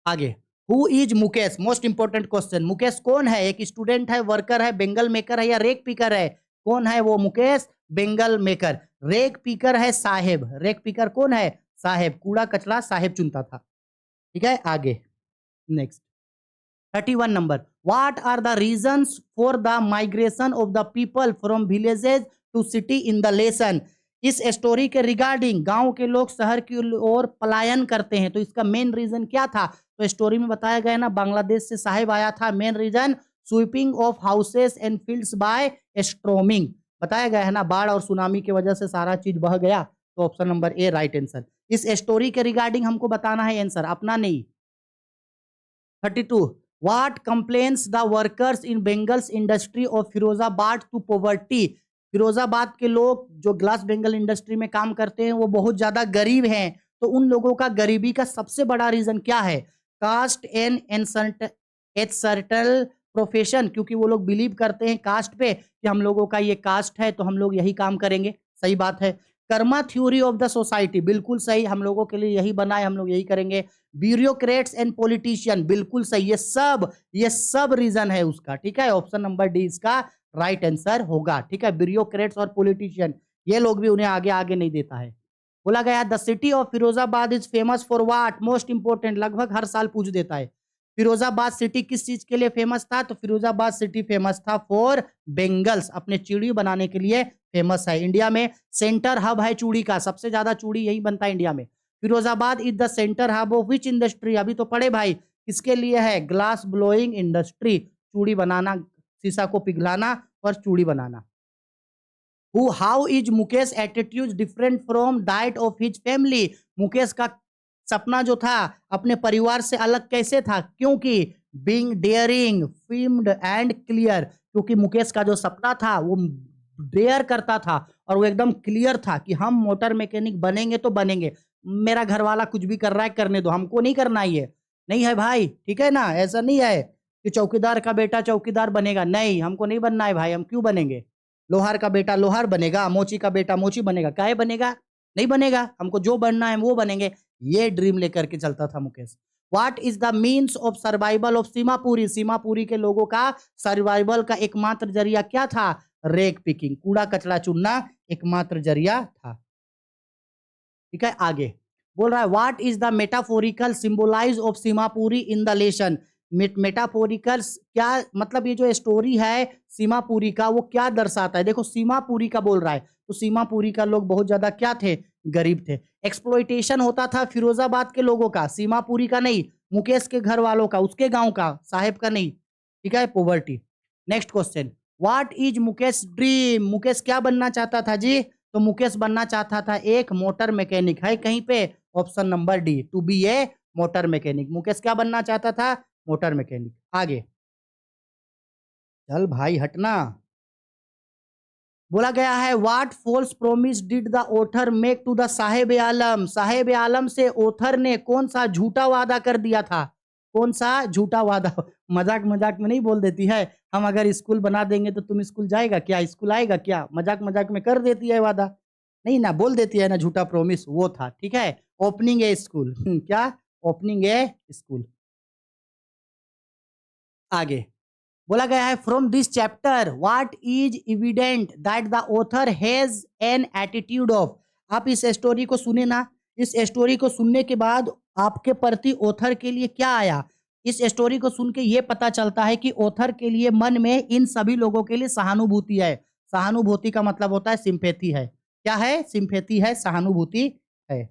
आगे who is Mukesh, most important question. Mukesh कौन है? एक स्टूडेंट है, वर्कर है, बेंगल मेकर है या रेक पिकर है? कौन है वो Mukesh? Bangle maker. Rag picker है साहेब, रेक पिकर कौन है? साहेब, कूड़ा कचरा साहेब चुनता था, ठीक है। आगे next 31 number what are the reasons for the migration of the people from villages to city in the lesson. इस स्टोरी के रिगार्डिंग गांव के लोग शहर की ओर पलायन करते हैं, तो इसका मेन रीजन क्या था? तो स्टोरी में बताया गया ना, बांग्लादेश से साहेब आया था, main reason sweeping of houses and fields by storming, बताया गया है ना, बाढ़ और सुनामी की वजह से सारा चीज बह गया। तो option number A right answer. इस स्टोरी के रिगार्डिंग हमको बताना है आंसर, अपना नहीं। 32 what compels the workers in bangles industry of Firozabad to poverty. Firozabad के लोग जो ग्लास बेंगल इंडस्ट्री में काम करते हैं वो बहुत ज्यादा गरीब हैं, तो उन लोगों का गरीबी का सबसे बड़ा रीजन क्या है? कास्ट एंड एनसर्टल प्रोफेशन, क्योंकि वो लोग बिलीव करते हैं कास्ट पे कि हम लोगों का ये कास्ट है तो हम लोग यही काम करेंगे, सही बात है। Karma theory of the society, बिल्कुल सही, हम लोगों के लिए यही बना है, हम लोग यही करेंगे। ब्यूरोक्रेट्स एंड पॉलिटिशियन, बिल्कुल सही, ये सब रीजन है उसका, ठीक है। ऑप्शन नंबर डी इसका राइट आंसर होगा, ठीक है। ब्यूरोक्रेट्स और पॉलिटिशियन ये लोग भी उन्हें आगे आगे नहीं देता है। बोला गया the city of Firozabad is famous for what, most important, लगभग हर साल पूछ देता है। फिरोजाबाद सिटी किस चीज के लिए फेमस था? तो फिरोजाबाद सिटी फेमस था फॉर बेंगल्स, अपने चूड़ी बनाने के लिए फेमस है। इंडिया में सेंटर हब है चूड़ी का, सबसे ज्यादा चूड़ी यही बनता है इंडिया में। Firozabad is the centre hub of which industry, अभी तो पढ़े भाई, किसके लिए है? ग्लास ब्लोइंग इंडस्ट्री, चूड़ी बनाना, शीशा को पिघलाना और चूड़ी बनाना। How is Mukesh attitude different from that of his family. Mukesh का सपना जो था अपने परिवार से अलग कैसे था? क्योंकि being daring filmed and clear, क्योंकि मुकेश का जो सपना था वो डेयर करता था और वो एकदम क्लियर था कि हम मोटर मैकेनिक बनेंगे तो बनेंगे, मेरा घर वाला कुछ भी कर रहा है करने दो, हमको नहीं करना ही है, नहीं है भाई, ठीक है ना। ऐसा नहीं है कि चौकीदार का बेटा चौकीदार बनेगा, नहीं, हमको नहीं बनना है भाई, हम क्यों बनेंगे। लोहार का बेटा लोहार बनेगा, मोची का बेटा मोची बनेगा, काहे बनेगा, नहीं बनेगा, हमको जो बनना है वो बनेंगे, ये ड्रीम लेकर के चलता था Mukesh. What is the means of survival of Seemapuri. Seemapuri के लोगों का सर्वाइवल का एकमात्र जरिया क्या था? रेक पिकिंग, कूड़ा कचरा चुनना एकमात्र जरिया था, ठीक है। आगे बोल रहा है what is the metaphorical symbolise of Seemapuri in the lesson. Metaphorical क्या मतलब, ये जो स्टोरी है सीमापुरी का वो क्या दर्शाता है? देखो सीमापुरी का बोल रहा है, तो सीमापुरी का लोग बहुत ज्यादा क्या थे? गरीब थे। एक्सप्लॉइटेशन होता था फिरोजाबाद के लोगों का, सीमापुरी का नहीं। मुकेश के घर वालों का, उसके गांव का, साहेब का नहीं। ठीक है, poverty. Next question, what is Mukesh dream? Mukesh क्या बनना चाहता था जी? तो मुकेश बनना चाहता था एक मोटर मैकेनिक। है कहीं पे? Option number D, to be a motor mechanic. Mukesh क्या बनना चाहता था? Motor mechanic. आगे चल भाई हटना। बोला गया है what false promise did the author make to the Saheb Alam? Saheb Alam से ऑथर ने कौन सा झूठा वादा कर दिया था? कौन सा झूठा वादा? मजाक मजाक में नहीं बोल देती है, हम अगर स्कूल बना देंगे तो तुम स्कूल जाएगा क्या, स्कूल आएगा क्या? मजाक मजाक में कर देती है वादा, नहीं ना, बोल देती है ना झूठा प्रॉमिस, वो था। ठीक है, ओपनिंग ए स्कूल। क्या? ओपनिंग ए स्कूल। आगे बोला गया है from this chapter what is evident that the author has an attitude of? आप इस स्टोरी को सुने ना, इस स्टोरी को सुनने के बाद आपके प्रति ऑथर के लिए क्या आया? इस स्टोरी को सुन के ये पता चलता है कि ऑथर के लिए मन में इन सभी लोगों के लिए सहानुभूति है। सहानुभूति का मतलब होता है सिंपैथी है। क्या है? सिंपैथी है, सहानुभूति है।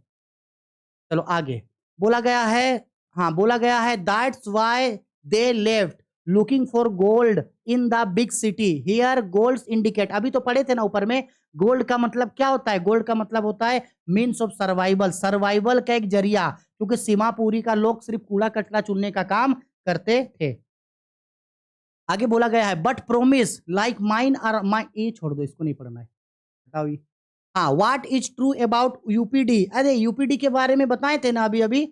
चलो आगे बोला गया है, हाँ बोला गया है that's why they left looking for gold in the big city here golds indicate. अभी तो पढ़े थे ना ऊपर में, गोल्ड का मतलब क्या होता है? गोल्ड का मतलब होता है मीन्स ऑफ सर्वाइवल, सर्वाइवल का एक जरिया, क्योंकि सीमापुरी का लोग सिर्फ कूड़ा कचरा चुनने का काम करते थे। आगे बोला गया है but promise like mine are mine, ये छोड़ दो, इसको नहीं पढ़ना है, हटाओ ये। हाँ, what is true about UPD? अरे यूपीडी के बारे में बताए थे ना अभी अभी,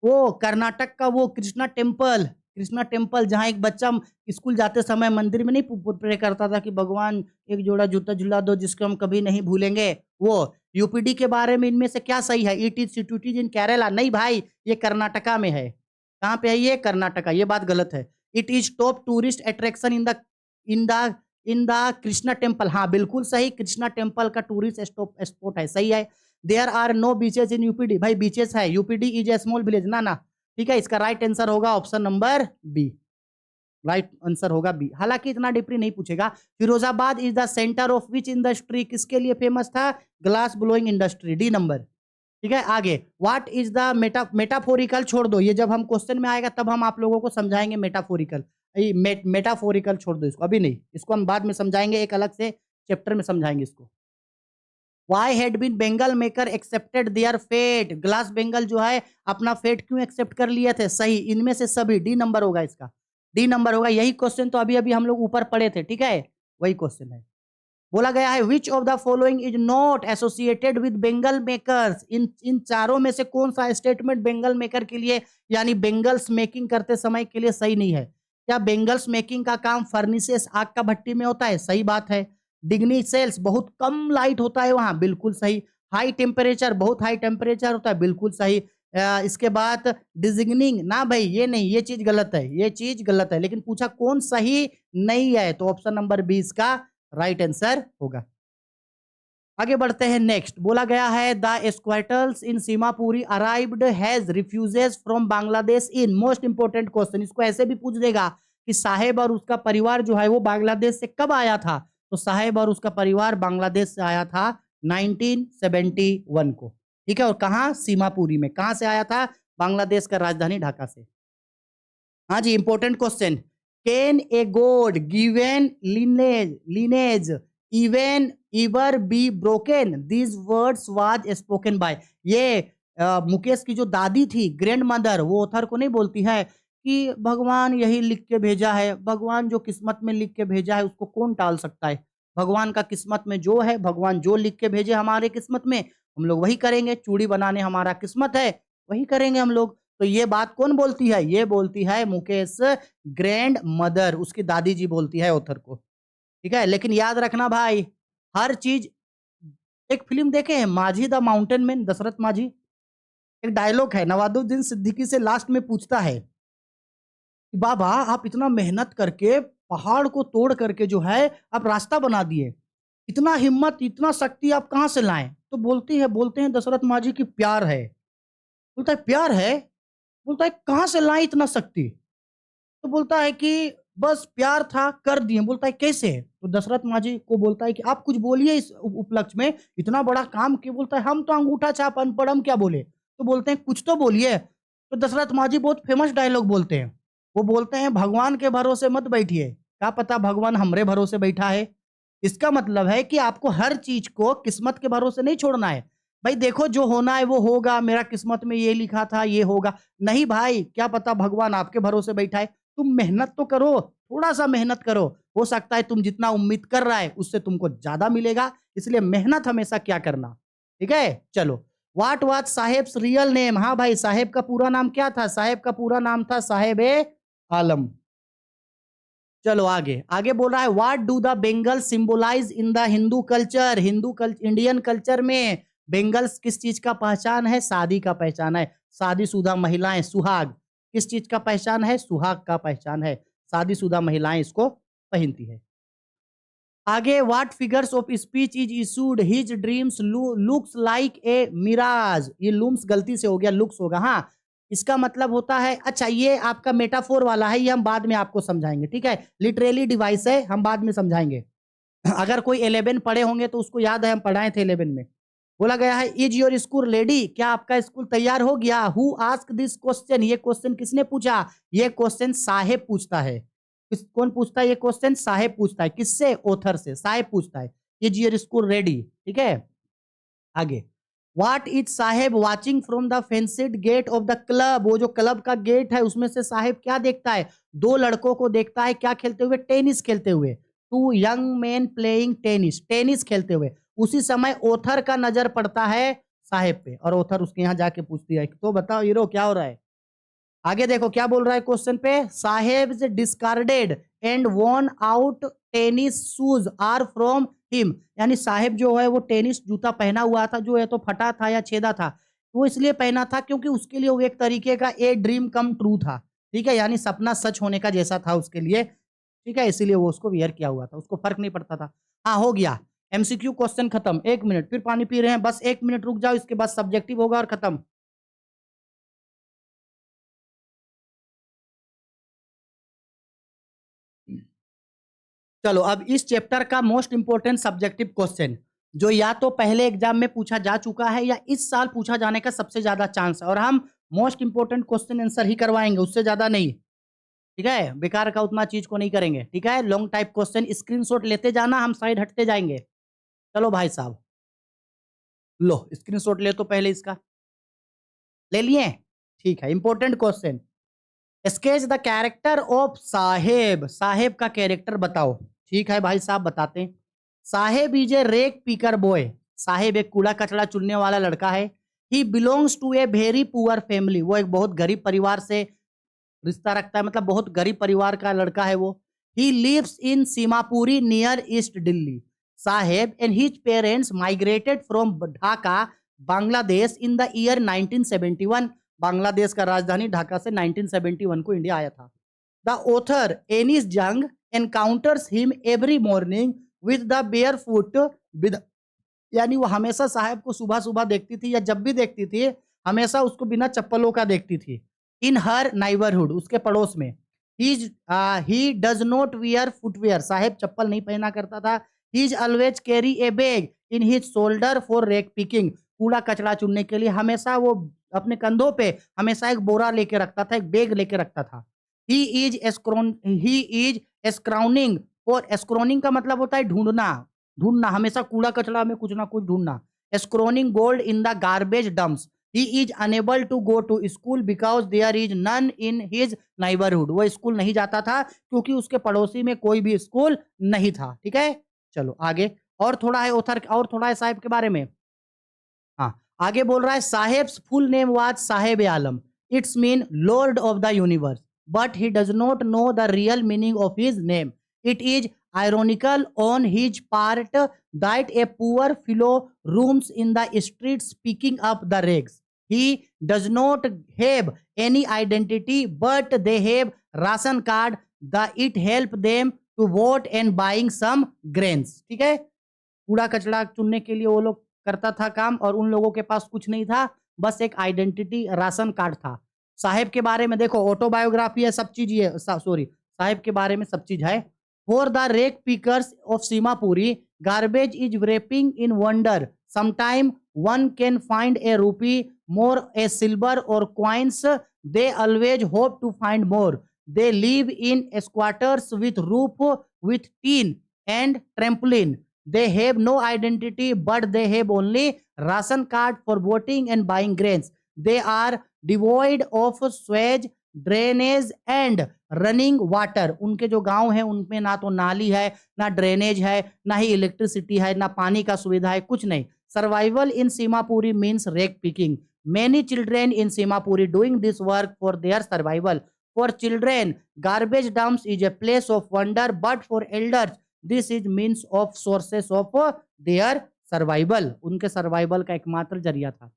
वो कर्नाटक का वो कृष्णा टेम्पल, कृष्णा टेम्पल जहाँ एक बच्चा स्कूल जाते समय मंदिर में नहीं प्रे करता था कि भगवान एक जोड़ा जूता झुला दो जिसको हम कभी नहीं भूलेंगे। वो यूपीडी के बारे में इनमें से क्या सही है? इट इज सिटुएटेड इन केरला। नहीं भाई, ये कर्नाटका में है। कहाँ पे है ये? कर्नाटका। ये बात गलत है। It is top tourist attraction in the in the Krishna temple. हाँ बिल्कुल सही, कृष्णा टेम्पल का टूरिस्ट स्पॉट है, सही है। There are no beaches in यूपीडी। भाई बीचेस है, यूपीडी इज ए स्मॉल विलेज ना ना। ठीक है, इसका राइट आंसर होगा option number B. Right answer होगा बी। हालांकि इतना डीपली नहीं पूछेगा। Firozabad is the centre of which industry? किसके लिए फेमस था? Glass blowing industry, D number. ठीक है, आगे व्हाट इज द मेटाफोरिकल छोड़ दो, ये जब हम क्वेश्चन में आएगा तब हम आप लोगों को समझाएंगे मेटाफोरिकल। मेटाफोरिकल छोड़ दो, इसको अभी नहीं, इसको हम बाद में समझाएंगे, एक अलग से चैप्टर में समझाएंगे इसको। Why had been bangle maker accepted their fate? Glass bangle जो है अपना फेट क्यों एक्सेप्ट कर लिए थे? सही, इनमें से सभी, डी नंबर होगा इसका, डी नंबर होगा। यही क्वेश्चन तो अभी अभी हम लोग ऊपर पढ़े थे। ठीक है, वही क्वेश्चन है। बोला गया है which of the following is not associated with bangle makers? इन चारों में से कौन सा स्टेटमेंट बेंगल मेकर के लिए यानी बेंगल्स मेकिंग करते समय के लिए सही नहीं है? क्या बेंगल्स मेकिंग का काम फर्निसेस, आग का भट्टी में होता है? सही बात है। डिग्नी सेल्स, बहुत कम लाइट होता है वहां, बिल्कुल सही। हाई टेम्परेचर, बहुत हाई टेम्परेचर होता है, बिल्कुल सही। इसके बाद डिजिग्निंग ना भाई, ये नहीं, ये चीज गलत है, ये चीज गलत है, लेकिन पूछा कौन सही नहीं है, तो ऑप्शन नंबर 20 का राइट आंसर होगा। आगे बढ़ते हैं। नेक्स्ट बोला गया है the squatters in Seemapuri arrived has refuses from Bangladesh in. Most important question, इसको ऐसे भी पूछ देगा कि साहेब और उसका परिवार जो है वो बांग्लादेश से कब आया था? तो साहेब और उसका परिवार बांग्लादेश से आया था 1971 को। ठीक है, और कहाँ? सीमापुरी में। कहाँ से आया था? बांग्लादेश का राजधानी ढाका से। हाँ जी, important question, can a god given lineage even ever be broken? These words was spoken by. ये मुकेश की जो दादी थी, ग्रैंड मदर, वो ऑथर को नहीं बोलती है कि भगवान यही लिख के भेजा है, भगवान जो किस्मत में लिख के भेजा है उसको कौन टाल सकता है? भगवान का किस्मत में जो है, भगवान जो लिख के भेजे हमारे किस्मत में, हम लोग वही करेंगे। चूड़ी बनाने हमारा किस्मत है, वही करेंगे हम लोग। तो ये बात कौन बोलती है? ये बोलती है मुकेश ग्रैंड मदर, उसकी दादी जी बोलती है ऑथर को। ठीक है, लेकिन याद रखना भाई, हर चीज, एक फिल्म देखे हैं माझी द माउंटेन मैन, दशरथ माझी? एक डायलॉग है, नवाजुद्दीन सिद्दीकी से लास्ट में पूछता है कि बाबा आप इतना मेहनत करके पहाड़ को तोड़ करके जो है आप रास्ता बना दिए, इतना हिम्मत इतना शक्ति आप कहाँ से लाएं? तो बोलते हैं दशरथ माझी की प्यार है। बोलता है प्यार है? बोलता है कहाँ से लाए इतना शक्ति? तो बोलता है कि बस प्यार था, कर दिए। बोलता है कैसे? तो दशरथ माझी को बोलता है कि आप कुछ बोलिए इस उपलक्ष्य में, इतना बड़ा काम किया। बोलता है हम तो अंगूठा छाप अनपढ़, हम क्या बोले? तो बोलते हैं कुछ तो बोलिए। तो दशरथ मांझी बहुत फेमस डायलॉग बोलते हैं। वो बोलते हैं भगवान के भरोसे मत बैठिए, क्या पता भगवान हमरे भरोसे बैठा है। इसका मतलब है कि आपको हर चीज को किस्मत के भरोसे नहीं छोड़ना है। भाई देखो जो होना है वो होगा, मेरा किस्मत में ये लिखा था ये होगा। नहीं भाई, क्या पता भगवान आपके भरोसे बैठा है। तुम मेहनत तो करो, थोड़ा सा मेहनत करो। हो सकता है तुम जितना उम्मीद कर रहा है उससे तुमको ज्यादा मिलेगा। इसलिए मेहनत हमेशा क्या करना। ठीक है, चलो। What was Saheb's real name? हाँ भाई, साहेब का पूरा नाम क्या था? साहेब का पूरा नाम था साहेब ए आलम। चलो आगे आगे बोल रहा है what do the bangle symbolise in the Hindu culture? Indian culture में बेंगल्स किस चीज का पहचान है? शादी का पहचान है। शादीशुदा महिलाएं, सुहाग किस चीज का पहचान है? सुहाग का पहचान है। शादीशुदा महिलाएं इसको पहनती है। आगे what figures of speech is issued his dreams looks like a mirage. ये लूम्स गलती से हो गया, लुक्स होगा। हाँ, इसका मतलब होता है, अच्छा ये आपका मेटाफोर वाला है, ये हम बाद में आपको समझाएंगे। ठीक है, लिटरेली डिवाइस है, हम बाद में समझाएंगे। अगर कोई 11 पढ़े होंगे तो उसको याद है, हम पढ़ाए थे 11 में। बोला गया है इज योर स्कूल रेडी? क्या आपका स्कूल तैयार हो गया? Who ask this question? ये क्वेश्चन किसने पूछा? ये क्वेश्चन साहेब पूछता है। कौन पूछता है ये क्वेश्चन? साहेब पूछता है। किससे? ऑथर से। साहेब पूछता है इज योर स्कूल रेडी? ठीक है, आगे what is Saheb watching from the fenced gate of the club? वो जो क्लब का गेट है उसमें से साहेब क्या देखता है? दो लड़कों को देखता है, क्या खेलते हुए? टेनिस खेलते हुए। Two young man playing tennis, tennis खेलते हुए। उसी समय ओथर का नजर पड़ता है साहेब पे, और ओथर उसके यहाँ जाके पूछती है तो बताओ हीरो क्या हो रहा है। आगे देखो क्या बोल रहा है क्वेश्चन पे, Saheb discarded and worn out tennis shoes are from him. यानी साहेब जो है वो टेनिस जूता पहना हुआ था, जो है तो फटा था या छेदा था। वो इसलिए पहना था क्योंकि उसके लिए वो एक तरीके का ए ड्रीम कम ट्रू था। ठीक है, यानी सपना सच होने का जैसा था उसके लिए। ठीक है, इसीलिए वो उसको वियर किया हुआ था, उसको फर्क नहीं पड़ता था। हाँ हो गया, एमसीक्यू क्वेश्चन खत्म। 1 मिनट, फिर पानी पी रहे हैं, बस 1 मिनट रुक जाओ, इसके बाद सब्जेक्टिव होगा और खत्म। चलो अब इस चैप्टर का मोस्ट इंपोर्टेंट सब्जेक्टिव क्वेश्चन, जो या तो पहले एग्जाम में पूछा जा चुका है या इस साल पूछा जाने का सबसे ज्यादा चांस है, और हम मोस्ट इंपोर्टेंट क्वेश्चन आंसर ही करवाएंगे, उससे ज्यादा नहीं। ठीक है, बेकार का उतना चीज को नहीं करेंगे। ठीक है, लॉन्ग टाइप क्वेश्चन स्क्रीनशॉट लेते जाना, हम साइड हटते जाएंगे। चलो भाई साहब, लो स्क्रीनशॉट ले तो पहले इसका ले लिए। ठीक है, important question, sketch the character of Saheb. Saheb का कैरेक्टर बताओ। ठीक है भाई साहब, बताते हैं। Saheb is a rag picker boy. Saheb एक कूड़ा कचरा चुनने वाला लड़का है। He belongs to a very poor family. वो एक बहुत गरीब परिवार से रिश्ता रखता है, मतलब बहुत गरीब परिवार का लड़का है वो। He lives in Seemapuri near east Delhi. Saheb and his parents migrated from Dhaka Bangladesh in the year 1971। Bangladesh का राजधानी ढाका से 1971 को इंडिया आया था। द ऑथर एनिस जंग encounters him every morning with the bare foot with, यानी वो हमेशा साहब को सुबह सुबह देखती थी, या जब भी देखती थी हमेशा उसको बिना चप्पलों का देखती थी। इन हर नाइबरहुड, उसके पड़ोस में। He does not wear footwear. Saheb चप्पल नहीं पहना करता था। He is always carry a bag in his shoulder for rag picking. कूड़ा कचरा चुनने के लिए हमेशा वो अपने कंधों पे हमेशा एक बोरा लेके रखता था, एक बैग लेके रखता था। ही इज एस्क्राउनिंग, और एस्क्रोनिंग का मतलब होता है ढूंढना। ढूंढना, हमेशा कूड़ा कचरा में कुछ ना कुछ ढूंढना। Scrounging gold in the garbage dumps. He is unable to go to school because there is none in his neighbourhood. वो स्कूल नहीं जाता था क्योंकि उसके पड़ोसी में कोई भी स्कूल नहीं था। ठीक है, चलो आगे। और थोड़ा है ऑथर, और थोड़ा है साहिब के बारे में। हाँ, आगे बोल रहा है Saheb full name was Saheb Alam. It's mean lord of the universe, but he does not know the real meaning of his name. It is ironical on his part that a poor fellow roams in the streets picking up the rags. He does not have any identity, but they have ration card. It help them to vote and buying some grains. ठीक है, कूड़ा कचरा चुनने के लिए वो लोग करता था काम, और उन लोगों के पास कुछ नहीं था, बस एक आइडेंटिटी राशन कार्ड था। साहेब के बारे में देखो, ऑटोबायोग्राफी है, सब चीज ये सॉरी साहेब के बारे में सब चीज है। For the rag pickers of Seemapuri garbage is wrapping in wonder. Sometime one can find a rupee more a silver or coins They always hope to find more. They live in squatters with roof, with tin and trampoline. They have no identity, but they have only ration card for voting and buying grains. They are devoid of swage, drainage and running water. उनके जो गांव है उनमें ना तो नाली है, ना ड्रेनेज है, ना ही इलेक्ट्रिसिटी है, ना पानी का सुविधा है, कुछ नहीं. Survival in Seemapuri means rag picking. Many children in Simapuri doing this work for their survival. For children, garbage dumps is a place of wonder, but for elders, this is means of sources of their survival. उनके survival का एकमात्र जरिया था.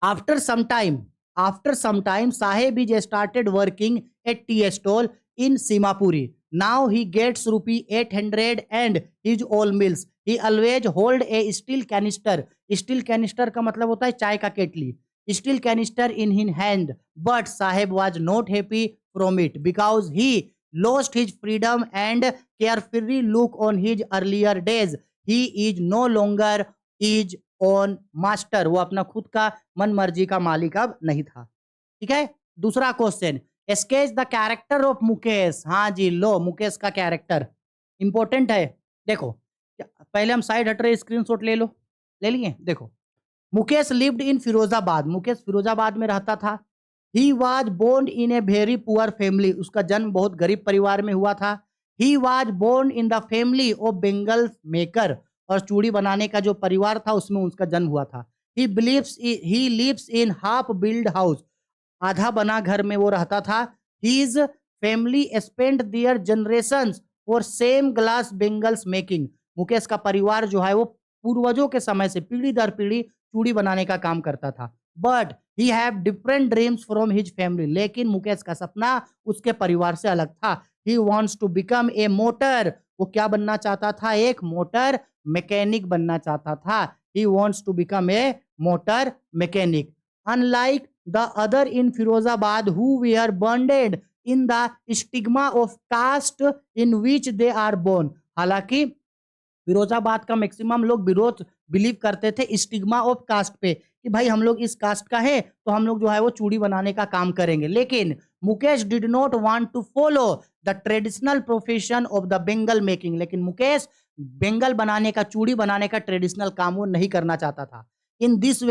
After some time, Saheb is started working at tea stall in Simapuri. Now he gets rupee 800 and his all meals. He always hold a steel canister. Steel canister का मतलब होता है चाय का केटली. Steel canister in his hand. But Saheb was not happy from it because he lost his freedom and carefree look on his earlier days. He is no longer his own master. वो अपना खुद का मन मर्जी का मालिक अब नहीं था. ठीक है. दूसरा question, sketch the character of Mukesh. हाँ जी, लो मुकेश का कैरेक्टर इंपॉर्टेंट है. देखो पहले हम साइड हट रहे, स्क्रीनशॉट ले लो. ले लिए. देखो, मुकेश लिव्ड इन फिरोजाबाद. मुकेश फिरोजाबाद में रहता था. He was born in a very poor family. उसका जन्म बहुत गरीब परिवार में हुआ था. He was born in the family of bangle maker. और चूड़ी बनाने का जो परिवार था उसमें उसका जन्म हुआ था. He lives in half build house. आधा बना घर में वो रहता था. His family spend their generations for same glass bangles making. Mukesh का परिवार जो है वो पूर्वजों के समय से पीढ़ी दर पीढ़ी चूड़ी बनाने का काम करता था. But he have different dreams from his family. लेकिन मुकेश का सपना उसके परिवार से अलग था. He wants to become a motor. वो क्या बनना चाहता था? एक मोटर मैकेनिक बनना चाहता था. He wants to become a motor mechanic. Unlike the other in Firozabad who were bonded in the stigma of caste in which they are born. हालांकि फिरोजाबाद का मैक्सिमम लोग विरोध बिलीव करते थे स्टिग्मा ऑफ कास्ट पे, कि भाई हम लोग इस कास्ट का है तो हम लोग जो है वो चूड़ी बनाने का काम करेंगे. लेकिन Mukesh did not want to follow the traditional profession of the bangle making. लेकिन मुकेश बेंगल बनाने का, चूड़ी बनाने का ट्रेडिशनल काम वो नहीं करना चाहता था. In this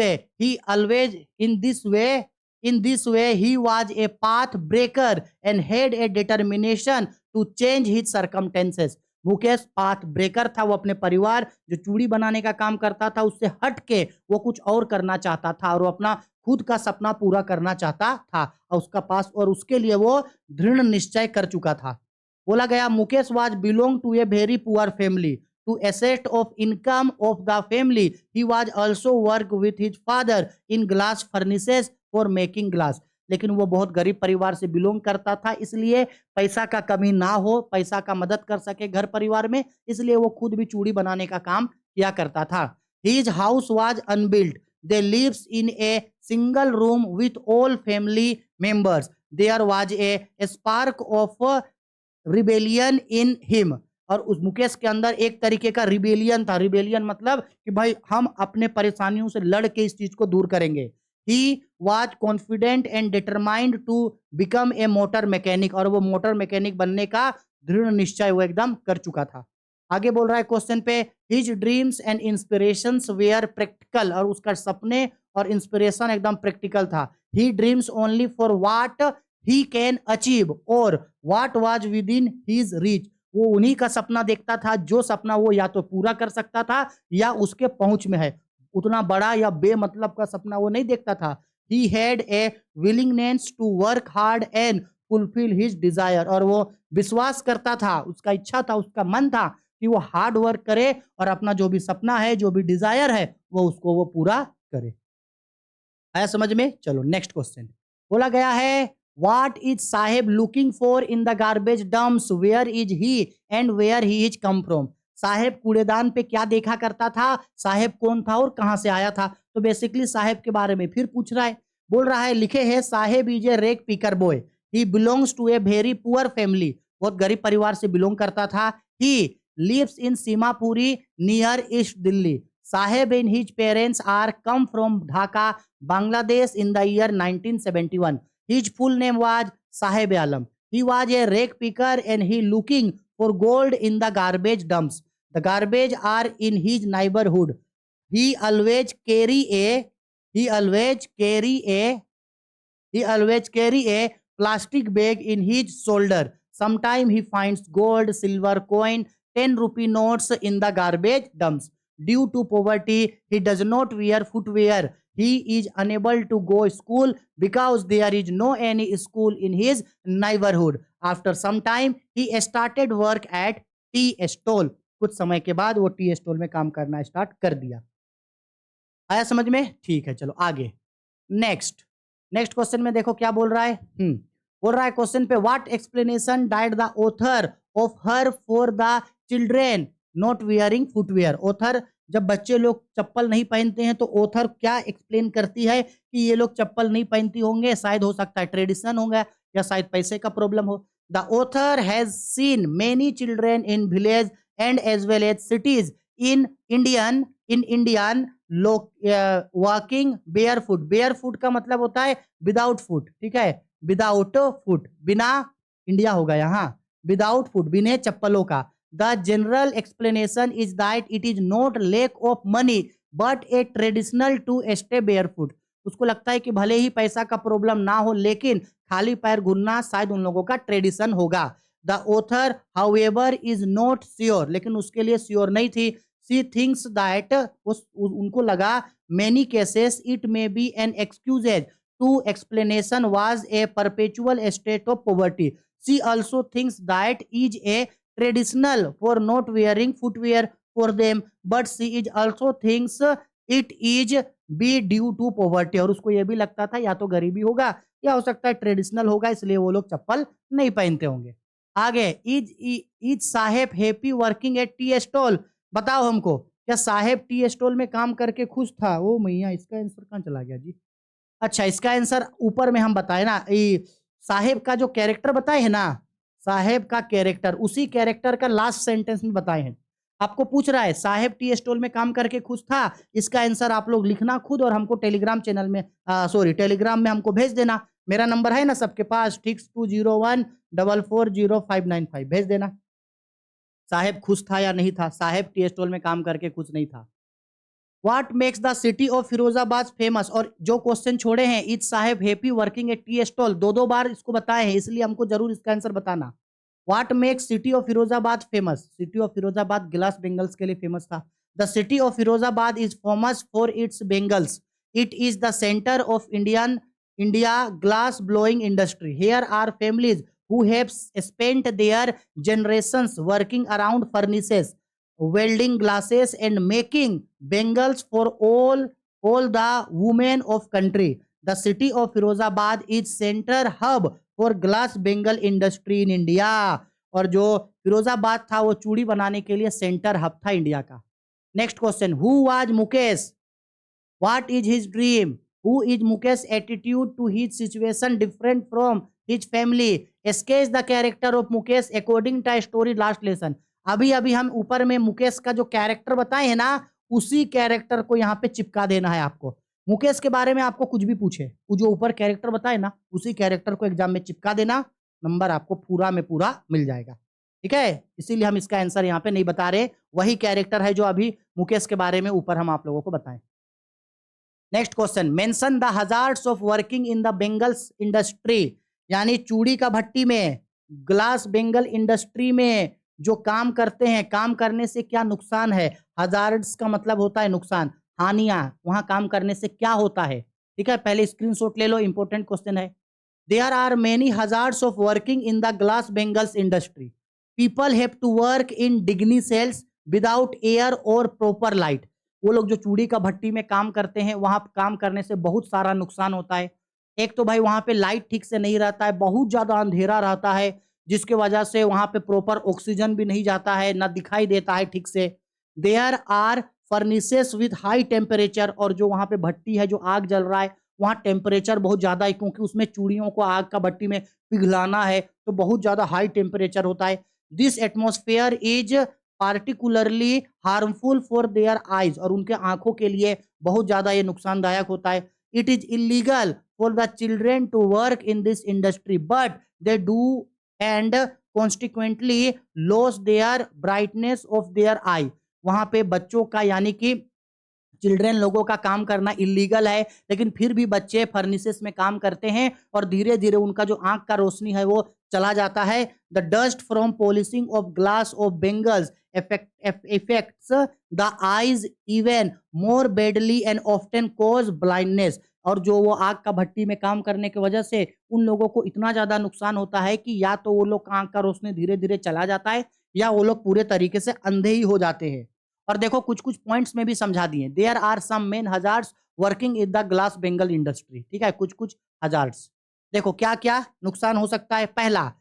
way he was a path breaker and had a determination to change his circumstances. Mukesh path breaker था. वो अपने परिवार जो चूड़ी बनाने का काम करता था उससे हट के वो कुछ और करना चाहता था और वो अपना खुद का सपना पूरा करना चाहता था और उसका पास और उसके लिए वो दृढ़ निश्चय कर चुका था. बोला गया Mukesh was belong to a very poor family. To asset of income of the family he was also work with his father in glass furnaces for making glass. लेकिन वो बहुत गरीब परिवार से बिलोंग करता था, इसलिए पैसा का कमी ना हो, पैसा का मदद कर सके घर परिवार में, इसलिए वो खुद भी चूड़ी बनाने का काम किया करता था. His house was unbuilt. They lives in a single room with all family members. There was a spark of rebellion in him. और उस मुकेश के अंदर एक तरीके का रिबेलियन था. रिबेलियन मतलब कि भाई हम अपने परेशानियों से लड़ के इस चीज को दूर करेंगे. He was confident and determined to become a motor mechanic. और वो मोटर मैकेनिक बनने का दृढ़ निश्चय वो एकदम कर चुका था. आगे बोल रहा है क्वेश्चन पे, His dreams and inspirations were practical. और उसका सपने और इंस्पिरेशन एकदम प्रैक्टिकल था. He dreams only for what he can achieve or what was within his reach. वो उन्हीं का सपना देखता था जो सपना वो या तो पूरा कर सकता था या उसके पहुंच में है. उतना बड़ा या बेमतलब का सपना वो नहीं देखता था. He had a willingness to work hard and fulfill his desire. और वो विश्वास करता था, उसका इच्छा था, उसका मन था कि वो हार्ड वर्क करे और अपना जो भी सपना है, जो भी डिजायर है, वो उसको वो पूरा करे. आया समझ में? चलो नेक्स्ट क्वेश्चन. बोला गया है What is Saheb looking for in the garbage dumps? Where is he and where he is come from? साहेब कूड़ेदान पे क्या देखा करता था, साहेब कौन था और कहां से आया था. तो बेसिकली साहेब के बारे में फिर पूछ रहा है. बोल रहा है, लिखे है Saheb is a rag picker boy. He belongs to a very poor family. बहुत गरीब परिवार से बिलोंग करता था. He lives in Seemapuri near east Delhi. Saheb and his parents are come from Dhaka Bangladesh in the year 1971. His full name was Sahib Alam. He was a rake picker and he looking for gold in the garbage dumps. The garbage are in his neighborhood. He always carry a he always carry a he always carry a plastic bag in his shoulder. Sometime he finds gold, silver coin, 10 rupee notes in the garbage dumps. Due to poverty, he does not wear footwear. He is unable to go school because there is no any school in his neighborhood. After some time, he started work at T stall. कुछ समय के बाद वो tea stall में काम करना start कर दिया. आया समझ में? ठीक है, चलो आगे. नेक्स्ट नेक्स्ट क्वेश्चन में देखो क्या बोल रहा है. बोल रहा है क्वेश्चन पे, what explanation died the author of her for the children not wearing footwear. Author जब बच्चे लोग चप्पल नहीं पहनते हैं तो ऑथर क्या एक्सप्लेन करती है कि ये लोग चप्पल नहीं पहनती होंगे. शायद हो सकता है ट्रेडिशन होगा या शायद पैसे का प्रॉब्लम हो. The author has seen many children in village and as well as cities in Indian लोग walking bare foot. Bare foot का मतलब होता है विदाउट फुट. ठीक है, विदाउट फुट, बिना, इंडिया होगा यहाँ, विदाउट फुट, बिना चप्पलों का. The general explanation is that it is not lack of money but a traditional to stay bare foot. उसको लगता है कि भले ही पैसा का प्रॉब्लम ना हो लेकिन खाली पैर घूमना शायद उन लोगों का ट्रेडिशन होगा. The author however is not sure, लेकिन उसके लिए श्योर नहीं थी. She thinks that उनको लगा many cases it may be an excuse to explanation was a perpetual state of poverty. She also thinks that is a traditional for not wearing footwear for them, but she is also thinks it is be due to poverty. और उसको ये भी लगता था या तो गरीबी होगा या हो सकता है ट्रेडिशनल होगा, इसलिए वो लोग चप्पल नहीं पहनते होंगे. आगे, is Saheb happy working at tea stall. बताओ हमको, क्या साहेब टी स्टॉल में काम करके खुश था? ओ मैया, इसका आंसर कहाँ चला गया जी? अच्छा, इसका आंसर ऊपर में हम बताए ना, साहेब का जो कैरेक्टर बताए है ना, साहेब का कैरेक्टर, उसी कैरेक्टर का लास्ट सेंटेंस में बताए हैं. आपको पूछ रहा है साहेब टी स्टॉल में काम करके खुश था. इसका आंसर आप लोग लिखना खुद और हमको टेलीग्राम चैनल में टेलीग्राम में हमको भेज देना. मेरा नंबर है ना सबके पास, 6201440595. भेज देना. साहेब खुश था या नहीं था? साहेब टी स्टॉल में काम करके खुश नहीं था. What makes the city of Firozabad famous. और जो क्वेश्चन छोड़े हैं, is Saheb happy working at tea stall, दो बार इसको बताए हैं, इसलिए हमको जरूर इसका आंसर बताना. What makes city of Firozabad famous. City of Firozabad glass bangles के लिए फेमस था. The city of Firozabad is famous for its bangles. It is the centre of India glass blowing industry. Here are families who have spent their generations working around furnaces, welding glasses and making bangles for all the women of country. The city of Firozabad is center hub for glass bangle industry in India. और जो फिरोजाबाद था वो चूड़ी बनाने के लिए centre hub था India का. Next question, who was Mukesh. What is his dream. Who is Mukesh attitude to his situation different from his family. Sketch the character of Mukesh according to story last lesson. अभी हम ऊपर में मुकेश का जो character बताए हैं ना, उसी कैरेक्टर को यहाँ पे चिपका देना है आपको. मुकेश के बारे में आपको कुछ भी पूछे, वो जो ऊपर कैरेक्टर बताए ना, उसी कैरेक्टर को एग्जाम में चिपका देना, नंबर आपको पूरा में पूरा मिल जाएगा. ठीक है, इसीलिए हम इसका आंसर यहाँ पे नहीं बता रहे. वही कैरेक्टर है जो अभी मुकेश के बारे में ऊपर हम आप लोगों को बताएं. Next question, mention the hazards of working in the bangles industry. यानी चूड़ी का भट्टी में, ग्लास बेंगल इंडस्ट्री में जो काम करते हैं, काम करने से क्या नुकसान है. हजार्ड्स का मतलब होता है नुकसान, हानियां. वहां काम करने से क्या होता है. ठीक है, पहले स्क्रीनशॉट ले लो, इंपॉर्टेंट क्वेश्चन है. There are many hazards of working in the glass bangles industry. People have to work in डिग्नी सेल्स विदाउट एयर और प्रॉपर लाइट. वो लोग जो चूड़ी का भट्टी में काम करते हैं, वहां काम करने से बहुत सारा नुकसान होता है. एक तो भाई वहां पे लाइट ठीक से नहीं रहता है, बहुत ज्यादा अंधेरा रहता है, जिसके वजह से वहां पे प्रॉपर ऑक्सीजन भी नहीं जाता है, ना दिखाई देता है ठीक से. There are furnaces with high temperature. और जो वहां पे भट्टी है, जो आग जल रहा है, वहां टेम्परेचर बहुत ज्यादा है, क्योंकि उसमें चूड़ियों को आग का भट्टी में पिघलाना है, तो बहुत ज्यादा हाई टेम्परेचर होता है. This atmosphere is particularly harmful for their eyes. और उनके आंखों के लिए बहुत ज्यादा ये नुकसानदायक होता है. It is illegal for the children to work in this industry, but they do and consequently lose their brightness of their eye. वहां पे बच्चों का यानी कि चिल्ड्रन लोगों का काम करना इलीगल है, लेकिन फिर भी बच्चे फर्निसेस में काम करते हैं और धीरे धीरे उनका जो आंख का रोशनी है वो चला जाता है. The dust from polishing of glass of bangles effects the eyes even more badly and often cause blindness. और जो वो आग का भट्टी में काम करने की वजह से उन लोगों को इतना ज्यादा नुकसान होता है कि या तो वो लोग का आंख का रोशनी धीरे धीरे चला जाता है या वो लोग पूरे तरीके से अंधे ही हो जाते हैं. और देखो कुछ कुछ पॉइंट्स में भी समझा दिए. There are some main hazards working in the glass bangle industry. ठीक है, कुछ कुछ हजार्ड्स. देखो क्या क्या नुकसान हो सकता है. पहला,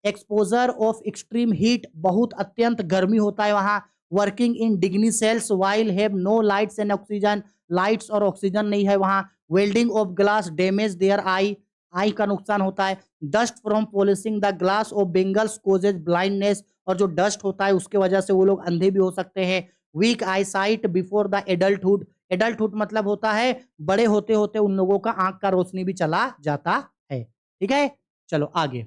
एक्सपोजर ऑफ एक्सट्रीम हीट. बहुत अत्यंत गर्मी होता है वहां. वर्किंग इन डिग्नी cells while have no lights and oxygen. Lights और ऑक्सीजन नहीं है वहां. Welding of glass damage their eye. Eye का नुकसान होता है. Dust from polishing the glass of bangles causes blindness. और जो डस्ट होता है उसके वजह से वो लोग अंधे भी हो सकते हैं. Weak eye sight before the adulthood. Adulthood मतलब होता है बड़े होते होते उन लोगों का आंख का रोशनी भी चला जाता है. ठीक है, चलो आगे.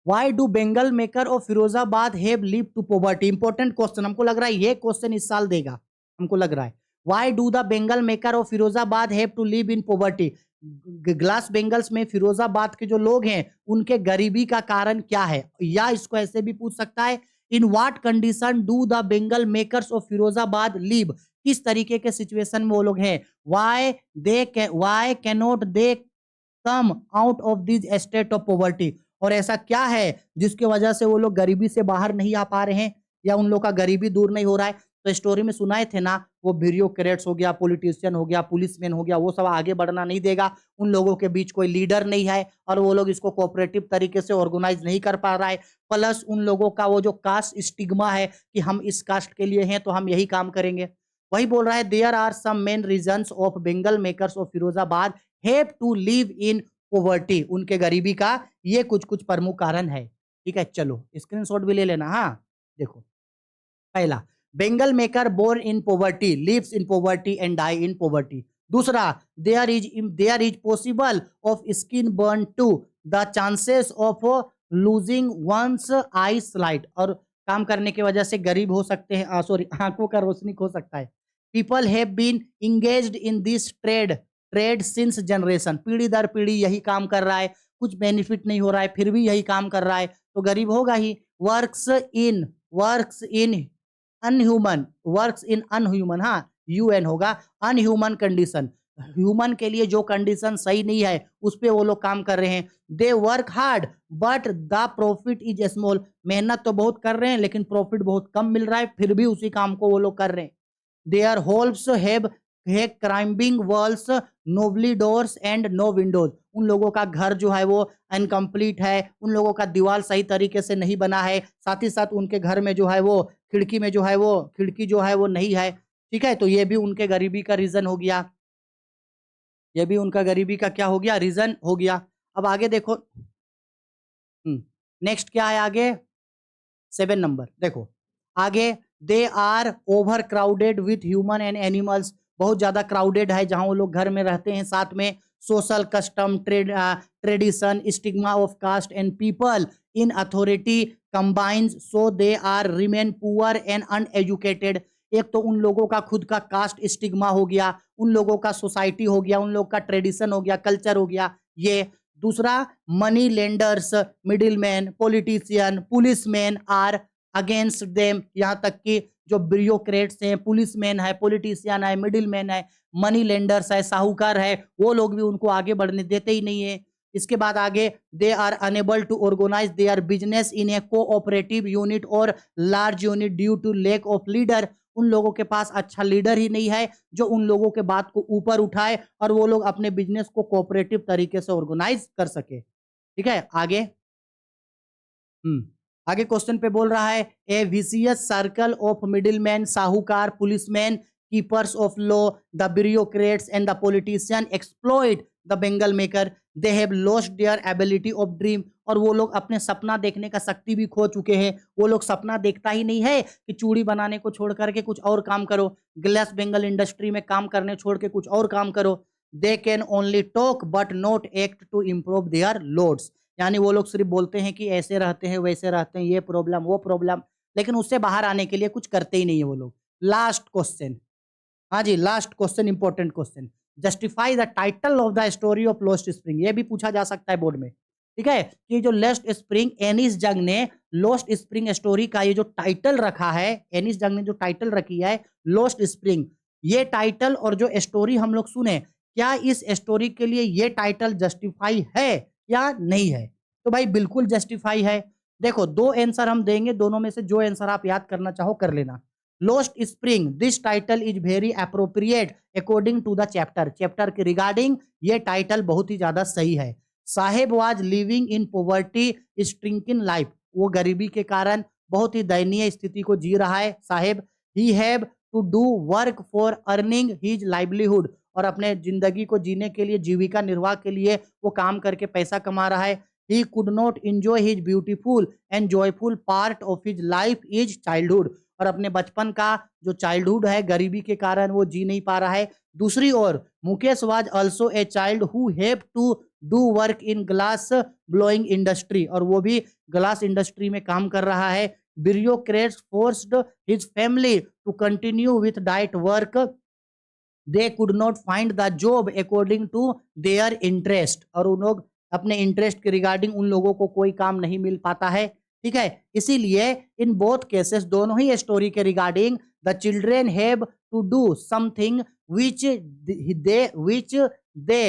Why do bangle maker of Firozabad have live to poverty. Important question. हमको लग रहा है ये क्वेश्चन इस साल देगा, हमको लग रहा है. Why do the bangle maker of Firozabad have to live in poverty. Glass bangles में फिरोजाबाद के जो लोग हैं उनके गरीबी का कारण क्या है. या इसको ऐसे भी पूछ सकता है, in what condition do the bangle makers of Firozabad live. किस तरीके के सिचुएशन में वो लोग हैं. Why cannot they come out of this state of poverty. और ऐसा क्या है जिसकी वजह से वो लोग गरीबी से बाहर नहीं आ पा रहे हैं या उन लोग का गरीबी दूर नहीं हो रहा है. तो स्टोरी में सुनाए थे ना, वो ब्यूरोक्रेट्स हो गया, पॉलिटिशियन हो गया, पुलिसमैन हो गया, वो सब आगे बढ़ना नहीं देगा. उन लोगों के बीच कोई लीडर नहीं है और वो लोग इसको कोऑपरेटिव तरीके से ऑर्गेनाइज नहीं कर पा रहा है. प्लस उन लोगों का वो जो कास्ट स्टिग्मा है कि हम इस कास्ट के लिए हैं तो हम यही काम करेंगे. वही बोल रहा है, there are some main reasons of bangle makers of Firozabad have to live in poverty. उनके गरीबी का ये कुछ कुछ प्रमुख कारण है. ठीक है, चलो स्क्रीनशॉट भी ले लेना. हाँ देखो, पहला, bangle maker born in poverty lives in poverty and die in poverty. दूसरा, there is possible of skin burn too. The chances of losing one's eyesight. और काम करने की वजह से गरीब हो सकते हैं, सॉरी आंखों का रोशनी खो सकता है. People have been engaged in this trade since generation. पीढ़ी दर पीढ़ी यही काम कर रहा है, कुछ बेनिफिट नहीं हो रहा है फिर भी यही काम कर रहा है तो गरीब होगा ही. Works in inhuman. हाँ, यूएन होगा. Inhuman condition. ह्यूमन के लिए जो कंडीशन सही नहीं है उस पे वो लोग काम कर रहे हैं. They work hard but the profit is small. मेहनत तो बहुत कर रहे हैं लेकिन प्रॉफिट बहुत कम मिल रहा है, फिर भी उसी काम को वो लोग कर रहे हैं. Their homes have crumbling walls, wobbly doors and no windows. उन लोगों का घर जो है वो अनकम्प्लीट है, उन लोगों का दीवार सही तरीके से नहीं बना है, साथ ही साथ उनके घर में जो है वो खिड़की में जो है वो खिड़की जो है वो नहीं है. ठीक है, तो ये भी उनके गरीबी का रीजन हो गया. ये भी उनका गरीबी का क्या हो गया, रीजन हो गया. अब आगे देखो, नेक्स्ट क्या है आगे, 7 नंबर. देखो आगे, they are over crowded with human and animals. बहुत ज्यादा क्राउडेड है जहां वो लोग घर में रहते हैं. साथ में social custom, tradition, stigma of caste and people in authority combines so they are remain poor and uneducated. एक तो उन लोगों का खुद का कास्ट स्टिग्मा हो गया, उन लोगों का सोसाइटी हो गया, उन लोगों का ट्रेडिशन हो गया, कल्चर हो गया ये. दूसरा, money lenders, middleman, politician, policeman are against them. यहाँ तक कि जो ब्यूरोक्रेट्स हैं, पुलिसमैन है, पॉलिटिशियन है, मिडिलमैन है, मनी लेंडर्स है, साहूकार है, वो लोग भी उनको आगे बढ़ने देते ही नहीं है. इसके बाद आगे, they are unable to organise their business in a cooperative unit और large unit due to lack of leader. उन लोगों के पास अच्छा लीडर ही नहीं है जो उन लोगों के बात को ऊपर उठाए और वो लोग अपने बिजनेस को कोऑपरेटिव तरीके से ऑर्गेनाइज कर सके. ठीक है, आगे आगे क्वेश्चन पे बोल रहा है, ए विशियस सर्कल ऑफ मिडिलमैन, साहूकार, policeman, keepers of law, the bureaucrats and the politician exploit the bangle maker, they have lost their ability of dream, और वो लोग अपने सपना देखने का शक्ति भी खो चुके हैं। वो लोग सपना देखता ही नहीं है कि चूड़ी बनाने को छोड़ करके कुछ और काम करो, ग्लास बेंगल इंडस्ट्री में काम करने छोड़ के कुछ और काम करो। They can only talk but not act to improve their loads, यानी वो लोग सिर्फ बोलते हैं कि ऐसे रहते हैं वैसे रहते हैं, ये प्रॉब्लम वो प्रॉब्लम, लेकिन उससे बाहर आने के लिए कुछ करते ही नहीं है वो लोग। लास्ट क्वेश्चन, हाँ जी, last question, important question, justify the title of the story of lost spring. ये भी पूछा जा सकता है बोर्ड में, ठीक है, कि जो लॉस्ट स्प्रिंग, एनिस जंग ने लॉस्ट स्प्रिंग स्टोरी का ये जो टाइटल रखा है, एनिस जंग ने जो टाइटल रखी है लॉस्ट स्प्रिंग, ये टाइटल और जो स्टोरी हम लोग सुने, क्या इस स्टोरी के लिए ये टाइटल जस्टिफाई है या नहीं है? तो भाई बिल्कुल जस्टिफाई है। देखो दो आंसर हम देंगे, दोनों में से जो आंसर आप याद करना चाहो कर लेना। Lost spring, this title is very appropriate according to the chapter, chapter के रिगार्डिंग ये टाइटल बहुत ही ज्यादा सही है। Saheb was living in poverty stricken life, वो गरीबी के कारण बहुत ही दयनीय स्थिति को जी रहा है Saheb. He have to do work for earning his livelihood, और अपने जिंदगी को जीने के लिए, जीविका निर्वाह के लिए वो काम करके पैसा कमा रहा है। He could not enjoy his beautiful and joyful part of his life is childhood, और अपने बचपन का जो चाइल्डहुड है गरीबी के कारण वो जी नहीं पा रहा है। दूसरी ओर Mukesh was also a child who have to do work in glass blowing industry, और वो भी ग्लास इंडस्ट्री में काम कर रहा है। Bureaucrats forced his family to continue with diet work, they could not find the job according to their interest, और उन लोग अपने इंटरेस्ट के रिगार्डिंग उन लोगों को कोई काम नहीं मिल पाता है, ठीक है। इसीलिए इन बोथ केसेस, दोनों ही स्टोरी के regarding, the children have to do something which they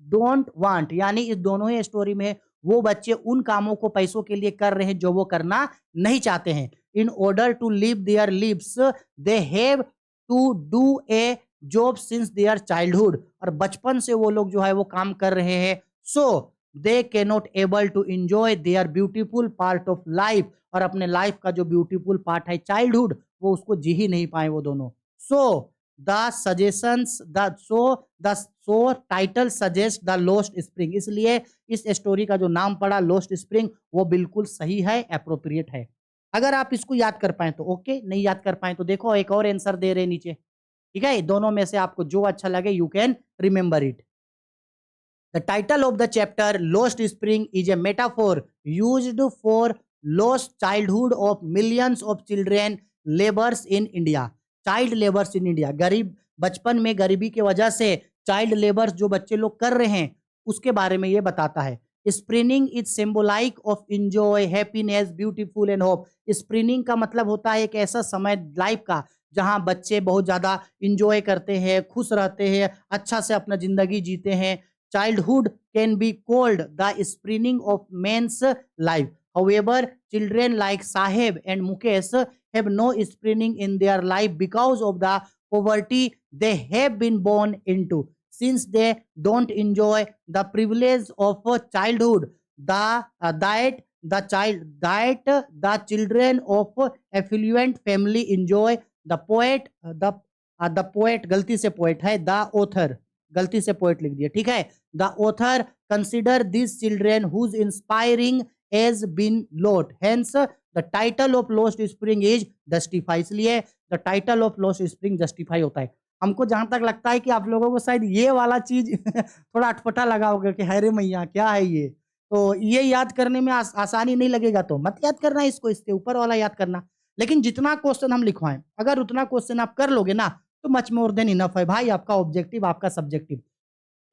don't want, यानी इस दोनों ही स्टोरी में वो बच्चे उन कामों को पैसों के लिए कर रहे हैं जो वो करना नहीं चाहते हैं। In order to live their lives they have to do a job since their childhood, और बचपन से वो लोग जो है वो काम कर रहे हैं। So they can not able to enjoy their beautiful part of life, और अपने लाइफ का जो ब्यूटीफुल पार्ट है चाइल्डहुड, वो उसको जी ही नहीं पाए वो दोनों। So the suggestions so title suggest the lost spring, इसलिए इस स्टोरी का जो नाम पड़ा लॉस्ट स्प्रिंग वो बिल्कुल सही है, एप्रोप्रिएट है। अगर आप इसको याद कर पाए तो ओके, नहीं याद कर पाए तो देखो एक और आंसर दे रहे नीचे, ठीक है। दोनों में से आपको जो अच्छा लगे you can remember it. The title of the chapter lost spring is a metaphor used for lost childhood of millions of children labours in India, child labours in India, गरीब बचपन में गरीबी की वजह से चाइल्ड लेबर्स जो बच्चे लोग कर रहे हैं उसके बारे में ये बताता है। Spring is symbolic of enjoy, happiness, beautiful and hope. Spring का मतलब होता है एक ऐसा समय लाइफ का जहां बच्चे बहुत ज्यादा इंजॉय करते हैं, खुश रहते हैं, अच्छा से अपना जिंदगी जीते हैं। Childhood can be called the spring of man's life, however children like Saheb and Mukesh have no sprinting in their life because of the poverty they have been born into. Since they don't enjoy the privilege of childhood, the children of affluent family enjoy. The poet गलती से poet है, the author गलती से poet लिख दिया, ठीक है। The author consider these children whose inspiring has been lost, hence the title of lost spring is justify, इसलिए the title of lost spring justify होता है। हमको जहां तक लगता है कि आप लोगों को शायद ये वाला चीज थोड़ा अटपटा लगा होगा कि हरे मैया क्या है ये, तो ये याद करने में आसानी नहीं लगेगा तो मत याद करना इसको, इसके ऊपर वाला याद करना। लेकिन जितना क्वेश्चन हम लिखवाएं अगर उतना क्वेश्चन आप कर लोगे ना तो मच मोर देन इनफ है भाई, आपका ऑब्जेक्टिव आपका सब्जेक्टिव।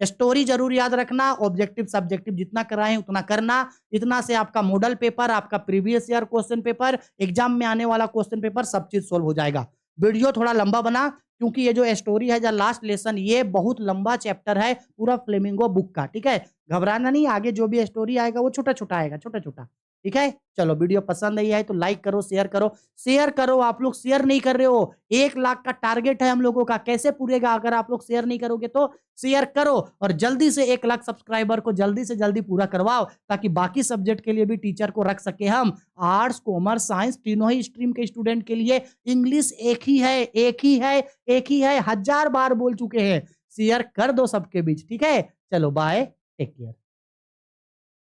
स्टोरी जरूर याद रखना, ऑब्जेक्टिव सब्जेक्टिव जितना कराएं उतना करना। इतना से आपका मॉडल पेपर, आपका previous year question paper, exam में आने वाला क्वेश्चन पेपर सब चीज सोल्व हो जाएगा। वीडियो थोड़ा लंबा बना क्योंकि ये जो स्टोरी है, जो लास्ट लेसन, ये बहुत लंबा चैप्टर है पूरा फ्लेमिंगो बुक का, ठीक है। घबराना नहीं, आगे जो भी स्टोरी आएगा वो छोटा छोटा आएगा, छोटा छोटा, ठीक है। चलो वीडियो पसंद आई है तो लाइक करो, शेयर करो, शेयर करो। आप लोग शेयर नहीं कर रहे हो, 1 लाख का टारगेट है हम लोगों का, कैसे पूरेगा अगर आप लोग शेयर नहीं करोगे? तो शेयर करो और जल्दी से 1 लाख सब्सक्राइबर को जल्दी से जल्दी पूरा करवाओ ताकि बाकी सब्जेक्ट के लिए भी टीचर को रख सके हम। आर्ट्स, कॉमर्स, साइंस तीनों ही स्ट्रीम के स्टूडेंट के लिए इंग्लिश एक ही है, एक ही है, एक ही है, 1000 बार बोल चुके हैं। शेयर कर दो सबके बीच, ठीक है? चलो बाय, टेक केयर।